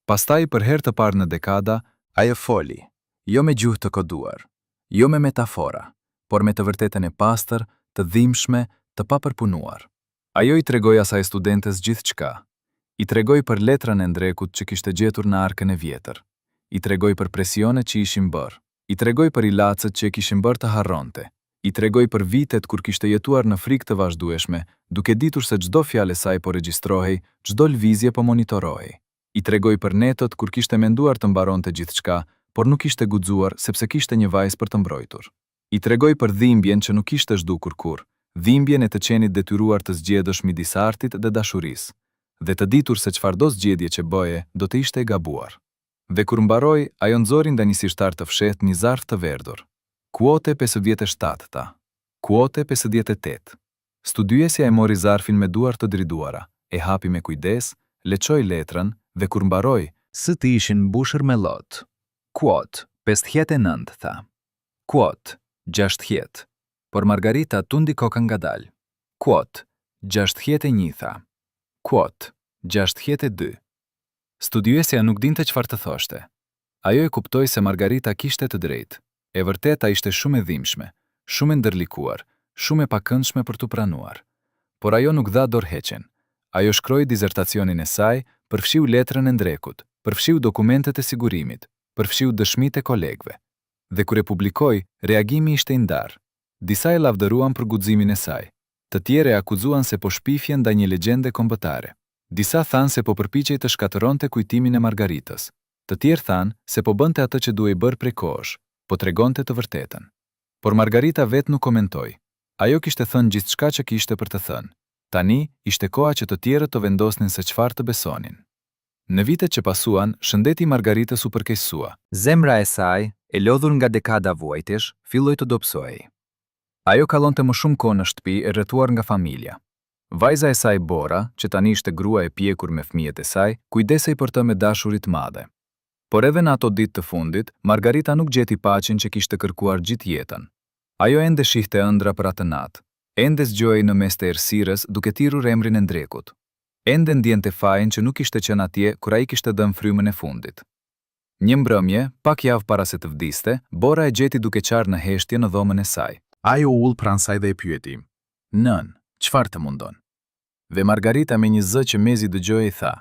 Pastaj për herë të parë në dekada, ajo foli, jo me gjuhë të koduar, jo me metafora, por me të vërtetën e pastër, të dhimbshme, të papërpunuar. Ajo i tregoi asaj studentes gjithçka. I tregoi për letrën e ndrekut që kishte gjetur në arkën e vjetër. I tregoi për presionet që ishin bërë. I tregoi për ilacet që e kishin bërë të harronte. I tregoi për vitet kur kishte jetuar në frikë të vazhdueshme, duke ditur se çdo fjalë e saj po regjistrohej, çdo lëvizje po monitorohej. I tregoi për netët kur kishte menduar të mbaronte gjithçka, por nuk ishte guxuar sepse kishte një vajzë për të mbrojtur. I tregoi për dhimbjen që nuk ishte zhdukur kurrë, dhimbjen e të qenit detyruar të zgjedhësh midis artit dhe dashurisë, dhe të ditur se çfarëdo zgjedhje që bëje do të ishte e gabuar. Dhe kur mbaroi, ajo nxori nga një sishtar të fshehtë një zarf të verdhur. Kuote 57 ta. Kuote 58. Studiuesja e mori zarfin me duar të driduara, e hapi me kujdes, leçoi letrën dhe kur mbaroi, Së të ishin mbushur me lot. Kuot 59 tha. Kuot 60. Por Margarita tundi kokën ngadalë. Kuot 61 tha. Kuot 62. Studiuesja nuk dinte çfarë të thoshte. Ajo e kuptoi se Margarita kishte të drejtë. E vërteta ishte shumë e dhimbshme, shumë e ndërlikuar, shumë e pakëndshme për t'u pranuar. Por ajo nuk dha dorëheqjen. Ajo shkroi dizertacionin e saj, përfshiu letrën e ndrekut, përfshiu dokumentet e sigurimit, përfshiu dëshmitë e kolegëve. Dhe kur e publikoi, reagimi ishte i ndarë. Disa e lavdëruan për guximin e saj. Të tjerë e akuzuan se po shpifjen ndaj një legjende kombëtare. Disa thanë se po përpiqej të shkatëronte kujtimin e Margaritës. Të tjerë thanë se po bënte atë që duhej bërë prej kohësh, po tregonte të vërtetën. Por Margarita vetë nuk komentoi. Ajo kishte thënë gjithçka që kishte për të thënë. Tani ishte koha që të tjerët të vendosnin se çfarë të besonin. Në vitet që pasuan, shëndeti i Margaritës u përkeqësua. Zemra e saj, e lodhur nga dekada vuajtësh, filloi të dobësohej. Ajo kallonte më shumë kohë në shtëpi e rrethuar nga familja. Vajza e saj Bora, që tani ishte grua e pjekur me fëmijët e saj, kujdesej për të me dashuri të madhe. Por edhe në ato ditë të fundit, Margarita nuk gjeti paqen që kishte kërkuar gjithë jetën. Ajo ende shihte ëndra për atë natë, ende zgjohej në mes të errësirës duke thirrur emrin e ndrekut. Ende ndjente fajin që nuk ishte qenë atje kur ai kishte dhënë frymën e fundit. Një mbrëmje, pak javë para se të vdiste, Bora e gjeti duke qarë në heshtje në dhomën e saj. Ajo ull pranë saj dhe e pyeti. Nën, çfarë të mundon? Dhe Margarita me një zë që mezi dëgjoi i tha: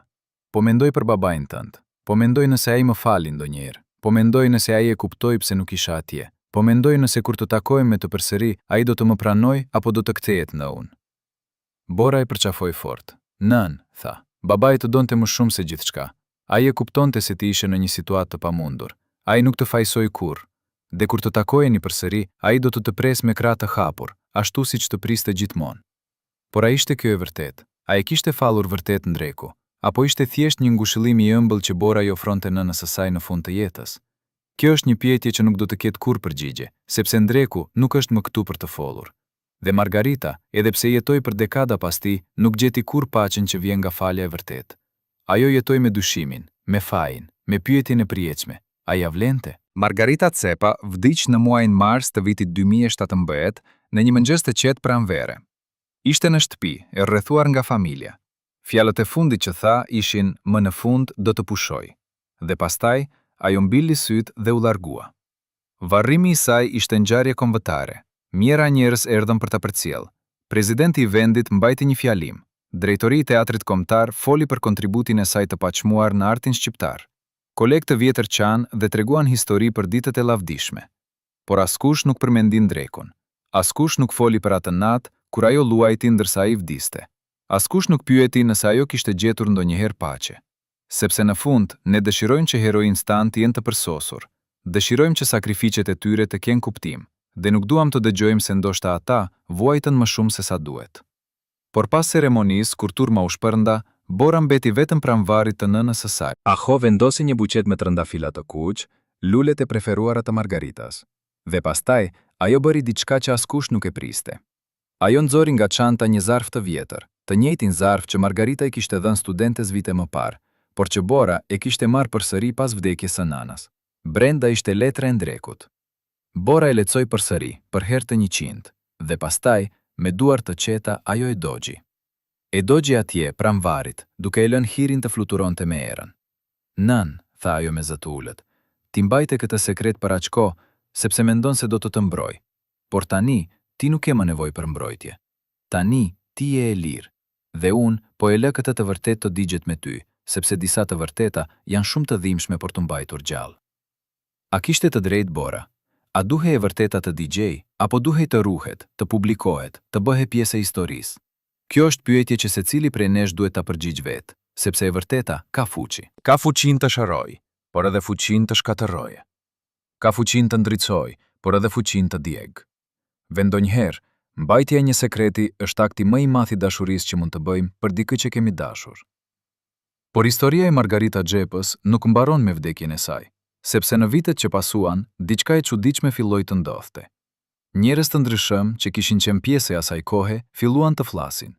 Po mendoj për babain tënd. Po mendoj nëse ai më fali ndonjëherë. Po mendoj nëse ai e kuptoi pse nuk isha atje. Po mendoj nëse kur të takojmë me të përsëri, ai do të më pranoj apo do të kthehet në unë. Bora e përqafoi fort. Nën, tha, babai të donte më shumë se gjithçka. Ai e kuptonte se ti ishe në një situatë të pamundur. Ai nuk të fajsoi kurrë. Dhe kur të takojeni përsëri, ai do të pres me krah të hapur, ashtu siç të priste gjithmonë. Por a ishte kjo e vërtet? A e kishte fallur vërtet ndreku? Apo ishte thjesht një ngushëllim i ëmbël që Bora i ofronte nënës së saj në fund të jetës? Kjo është një pyetje që nuk do të ketë kurrë përgjigje, sepse ndreku nuk është më këtu për të folur. Dhe Margarita, edhe pse jetoi për dekada pas tij, nuk gjeti kurrë paqen që vjen nga falja e vërtetë. Ajo jetoi me dyshimin, me fajin, me pyetjen e përjetshme. A ja vlente? Margarita Cepa vdiq në muajin mars të vitit 2017 në një mëngjes të qetë pranvere. Ishte në shtëpi, e rrethuar nga familja. Fjalët e fundit që tha ishin më në fund do të pushoj. Dhe pastaj, ajo mbilli syt dhe u largua. Varrimi i saj ishte ngjarje kombëtare. Mjera njerëz erdhën për ta përcjell. Presidenti i vendit mbajti një fjalim. Drejtori i teatrit kombëtar foli për kontributin e saj të paçmuar në artin shqiptar. Kolegë të vjetër qanë dhe treguan histori për ditët e lavdishme. Por askush nuk përmendi ndrekun. Askush nuk foli për atë natë kur ajo luajti ndërsa ai vdiste. Askush nuk pyeti nëse ajo kishte gjetur ndonjëherë paqe. Sepse në fund, ne dëshirojmë që heroinët tanë të jenë të përsosur. Dëshirojmë që sakrifiqet e tyre të kenë kuptim, dhe nuk duam të dëgjojmë se ndoshta ata vuajtën më shumë se sa duhet. Por pas ceremonisë, kur turma u shpërnda, Bora mbeti vetëm pranvarit të nënës së saj. Aho vendosi një buqet me trëndafila të kuq, lulet e preferuara të Margaritas. Dhe pastaj, ajo bëri diçka që askush nuk e priste. Ajo nxori nga çanta një zarf të vjetër, të njëjtin zarf që Margarita i kishte dhënë studentes vite më parë, por që Bora e kishte marrë përsëri pas vdekjes së nanës. Brenda ishte letra e ndrekut. Bora e lexoi përsëri, për herë të 100, dhe pastaj, me duar të qeta, ajo e dogji. E dogji atje, pranvarit, duke e lënë hirin të fluturonte me erën. Nën, tha ajo me zë të ulët, ti mbajte këtë sekret për aq kohë, sepse mendon se do të mbroj. Por tani, ti nuk ke më nevojë për mbrojtje. Tani, ti je e lirë. Dhe unë, po e lë këtë të vërtet të digjet me ty, sepse disa të vërteta janë shumë të dhimbshme për të mbajtur gjallë. A kishte të drejtë Bora? A duhej e vërteta të DJ, apo duhej të ruhet, të publikohet, të bëhe pjesë e historisë? Kjo është pyetje që secili prej nesh duhet ta përgjigj vetë, sepse e vërteta ka fuqi. Ka fuqin të shëroj, por edhe fuqin të shkatërroje. Ka fuqin të ndricoj, por edhe fuqin të djeg. Vendonjëherë, mbajtja e një sekreti është akti më i madh i dashurisë që mund të bëjmë për dikë që kemi dashur. Por historia e Margarita Xhepës nuk mbaron me vdekjen e saj, sepse në vitet që pasuan, diçka e çuditshme filloi të ndodhte. Njerëz të ndryshëm që kishin qenë pjesë e asaj kohe, filluan të flasin.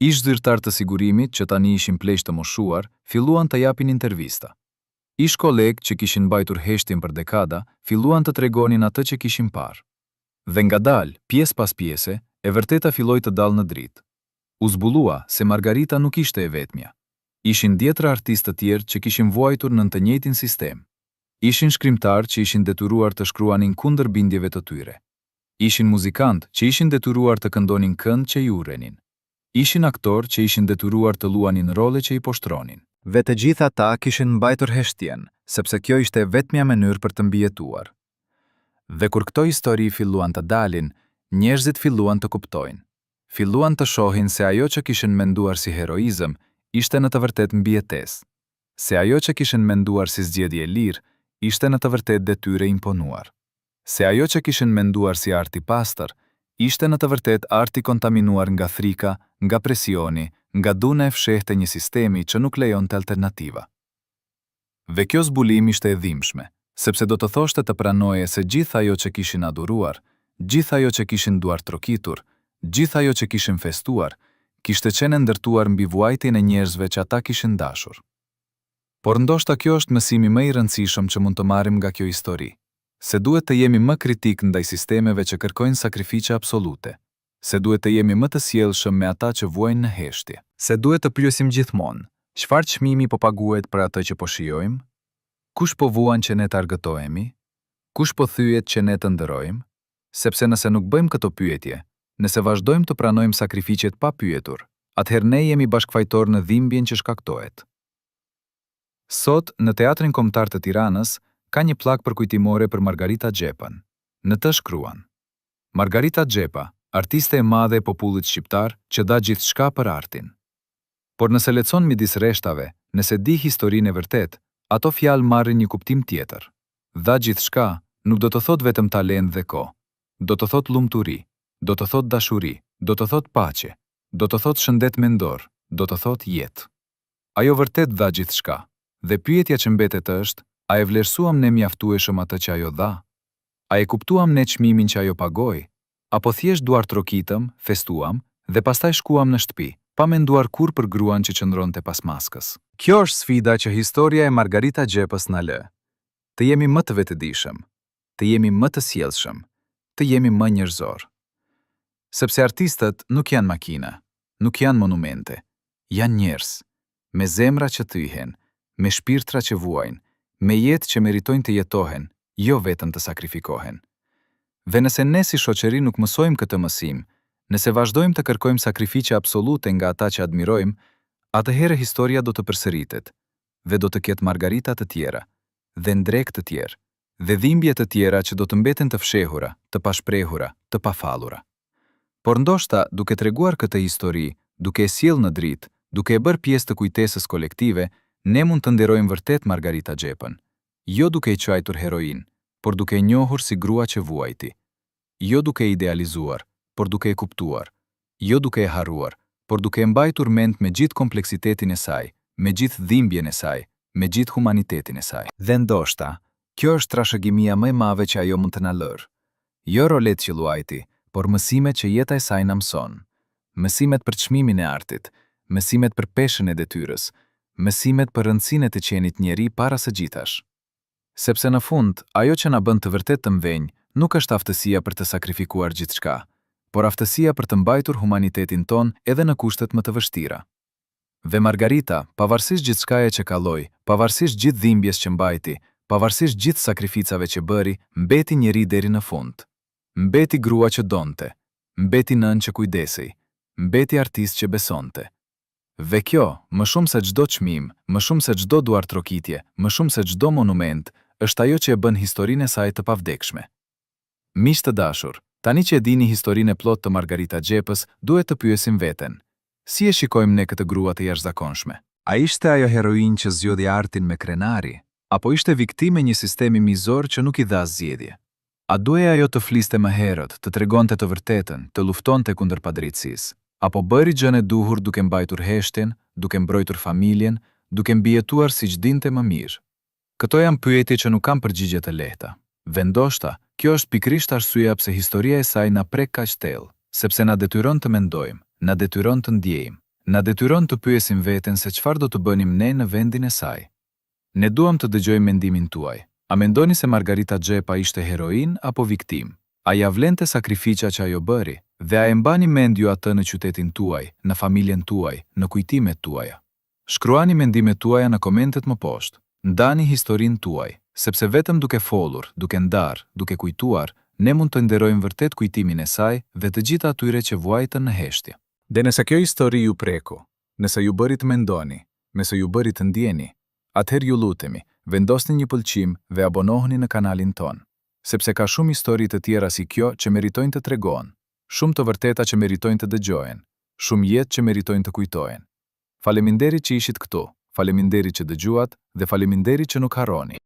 Ish zyrtar të sigurimit që tani ishin pleq të moshuar, filluan të japin intervista. Ish kolegë që kishin mbajtur heshtjen për dekada, filluan të tregonin atë që kishin parë. Dhe ngadalë, pjesë pas pjese, e vërteta filloi të dalë në dritë. U zbulua se Margarita nuk ishte e vetmja. Ishin dhjetra artistë të tjerë që kishin vuajtur në të njëjtin sistem. Ishin shkrimtarë që ishin detyruar të shkruanin kundër bindjeve të tyre. Ishin muzikantë që ishin detyruar të këndonin këngë që i urrenin. Ishin aktorë që ishin detyruar të luanin role që i poshtronin. Ve të gjitha ata kishin mbajtur heshtjen, sepse kjo ishte vetmja mënyrë për të mbijetuar. Dhe kur këto histori filluan të dalin, njerëzit filluan të kuptojnë. Filluan të shohin se ajo që kishin menduar si heroizëm ishte në të vërtetë mbijetesë. Se ajo që kishin menduar si zgjedhje e lirë ishte në të vërtetë detyrë e imponuar. Se ajo që kishin menduar si art i pastër ishte në të vërtetë art i kontaminuar nga frika, nga presioni, nga duna e fshehtë e një sistemi që nuk lejonte alternativa. Dhe kjo zbulim ishte e dhimbshme, sepse do të thoshte të pranoje se gjithë ajo që kishin aduruar, gjithë ajo që kishin duar trokitur, gjithë ajo që kishin festuar, kishte qenë ndërtuar mbi vuajtjen e njerëzve që ata kishin dashur. Por ndoshta kjo është mësimi më i rëndësishëm që mund të marrim nga kjo histori, se duhet të jemi më kritik ndaj sistemeve që kërkojnë sakrifiqe absolute, se duhet të jemi më të sjellshëm me ata që vuajnë në heshtje, se duhet të pyesim gjithmonë, çfarë çmimi po paguhet për atë që po shijojmë? Kush po vuan që ne të argëtohemi? Kush po thyet që ne të ndërojmë? Sepse nëse nuk bëjmë këto pyetje, nëse vazhdojmë të pranojmë sakrifiqet pa pyetur, atëherë ne jemi bashkëfajtor në dhimbjen që shkaktohet. Sot, në Teatrin Kombëtar të Tiranës, ka një pllak përkujtimore për Margarita Xhepën. Në të shkruan: Margarita Xhepa, artiste e madhe e popullit shqiptar që dha gjithçka për artin. Por nëse lexon midis reshtave, nëse di historinë e vërtet, ato fjalë marrin një kuptim tjetër. Dha gjithçka nuk do të thot vetëm talent dhe kohë, do të thot lumturi, do të thot dashuri, do të thot paqe, do të thot shëndet mendor, do të thot jetë. Ajo vërtet dha gjithçka, dhe pyetja që mbetet është, a e vlerësuam ne mjaftueshëm atë që ajo dha? A e kuptuam ne çmimin që ajo pagoi? Apo thjesht duar trokitëm, festuam dhe pastaj shkuam në shtëpi, pa menduar kur për gruan që qëndronte pas maskës? Kjo është sfida që historia e Margarita Xhepës na lë. Të jemi më të vetëdijshëm, të jemi më të sjellshëm, të jemi më njerëzor. Sepse artistët nuk janë makina, nuk janë monumente, janë njerëz, me zemra që thyhen, me shpirtra që vuajnë, me jetë që meritojnë të jetohen, jo vetëm të sakrifikohen. Dhe nëse ne si shoqëri nuk mësojmë këtë mësim, nëse vazhdojmë të kërkojmë sakrifiqe absolute nga ata që admirojmë, atëherë historia do të përsëritet, dhe do të ketë Margarita të tjera, dhe ndrek të tjerë, dhe dhimbje të tjera që do të mbeten të fshehura, të pashprehura, të pafallura. Por ndoshta, duke treguar këtë histori, duke e sjellë në dritë, duke e bërë pjesë të kujtesës kolektive, ne mund të nderojmë vërtet Margarita Xhepën, jo duke i quajtur heroin, por duke e njohur si grua që vuajti, jo duke e idealizuar, por duke e kuptuar, jo duke e harruar, por duke e mbajtur mend me gjithë kompleksitetin e saj, me gjithë dhimbjen e saj, me gjithë humanitetin e saj. Dhe ndoshta, kjo është trashëgimia më e madhe që ajo mund të na lërë. Jo rolet që luajti, por mësimet që jeta e saj na mëson. Mësimet për çmimin e artit, mësimet për peshën e detyrës, mësimet për rëndësinë e të qenit njeri para së gjithash. Sepse në fund, ajo që na bën të vërtet të mvenj, nuk është aftësia për të sakrifikuar gjithçka, por aftësia për të mbajtur humanitetin ton edhe në kushtet më të vështira. Dhe Margarita, pavarësisht gjithçkaje që kalloi, pavarësisht gjithë dhimbjes që mbajti, pavarësisht gjithë sakrificave që bëri, mbeti njeri deri në fund. Mbeti grua që donte, mbeti nën që kujdesej, mbeti artist që besonte. Dhe kjo, më shumë se çdo çmim, më shumë se çdo duar trokitje, më shumë se çdo monument, është ajo që e bën historinë e saj të pavdekshme. Miq të dashur, tani që e dini historinë e plotë të Margarita Gjepës, duhet të pyesim veten. Si e shikojmë ne këtë grua të jashtëzakonshme? A ishte ajo heroin që zgjodhi artin me krenari? Apo ishte viktime një sistemi mizor që nuk i dha zgjedhje? A duhej ajo të fliste më herët, të tregonte të vërtetën, të luftonte kundër padrejtësisë? Apo bëri gjën e duhur duke mbajtur heshtin, duke mbrojtur familjen, duke mbijetuar siç dinte më mirë? Këto janë pyetje që nuk kanë përgjigje të lehta. Vendoshta, kjo është pikërisht arsyeja pse historia e saj na prek kaq thellë, sepse na detyron të mendojmë, na detyron të ndjejmë, na detyron të pyesim veten se çfarë do të bënim ne në vendin e saj. Ne duam të dëgjojmë mendimin tuaj. A mendoni se Margarita Gjepa ishte heroin apo viktim? A ja vlente sakrifica që ajo bëri? Dhe a e mbani mend ju atë në qytetin tuaj, në familjen tuaj, në kujtimet tuaja? Shkruani mendimet tuaja në komentet më poshtë. Ndani historinë tuaj, sepse vetëm duke folur, duke ndarë, duke kujtuar, ne mund të nderojmë vërtet kujtimin e saj dhe të gjitha atyre që vuajtën në heshtje. Dhe nëse kjo histori ju preku, nëse ju bëri të mendoni, nëse ju bëri të ndjeni, atëherë ju lutemi, vendosni një pëlqim dhe abonohuni në kanalin ton, sepse ka shumë histori të tjera si kjo që meritojnë të tregohen, shumë të vërteta që meritojnë të dëgjohen, shumë jetë që meritojnë të kujtohen. Faleminderit që ishit këtu, faleminderit që dëgjuat dhe faleminderit që nuk harroni.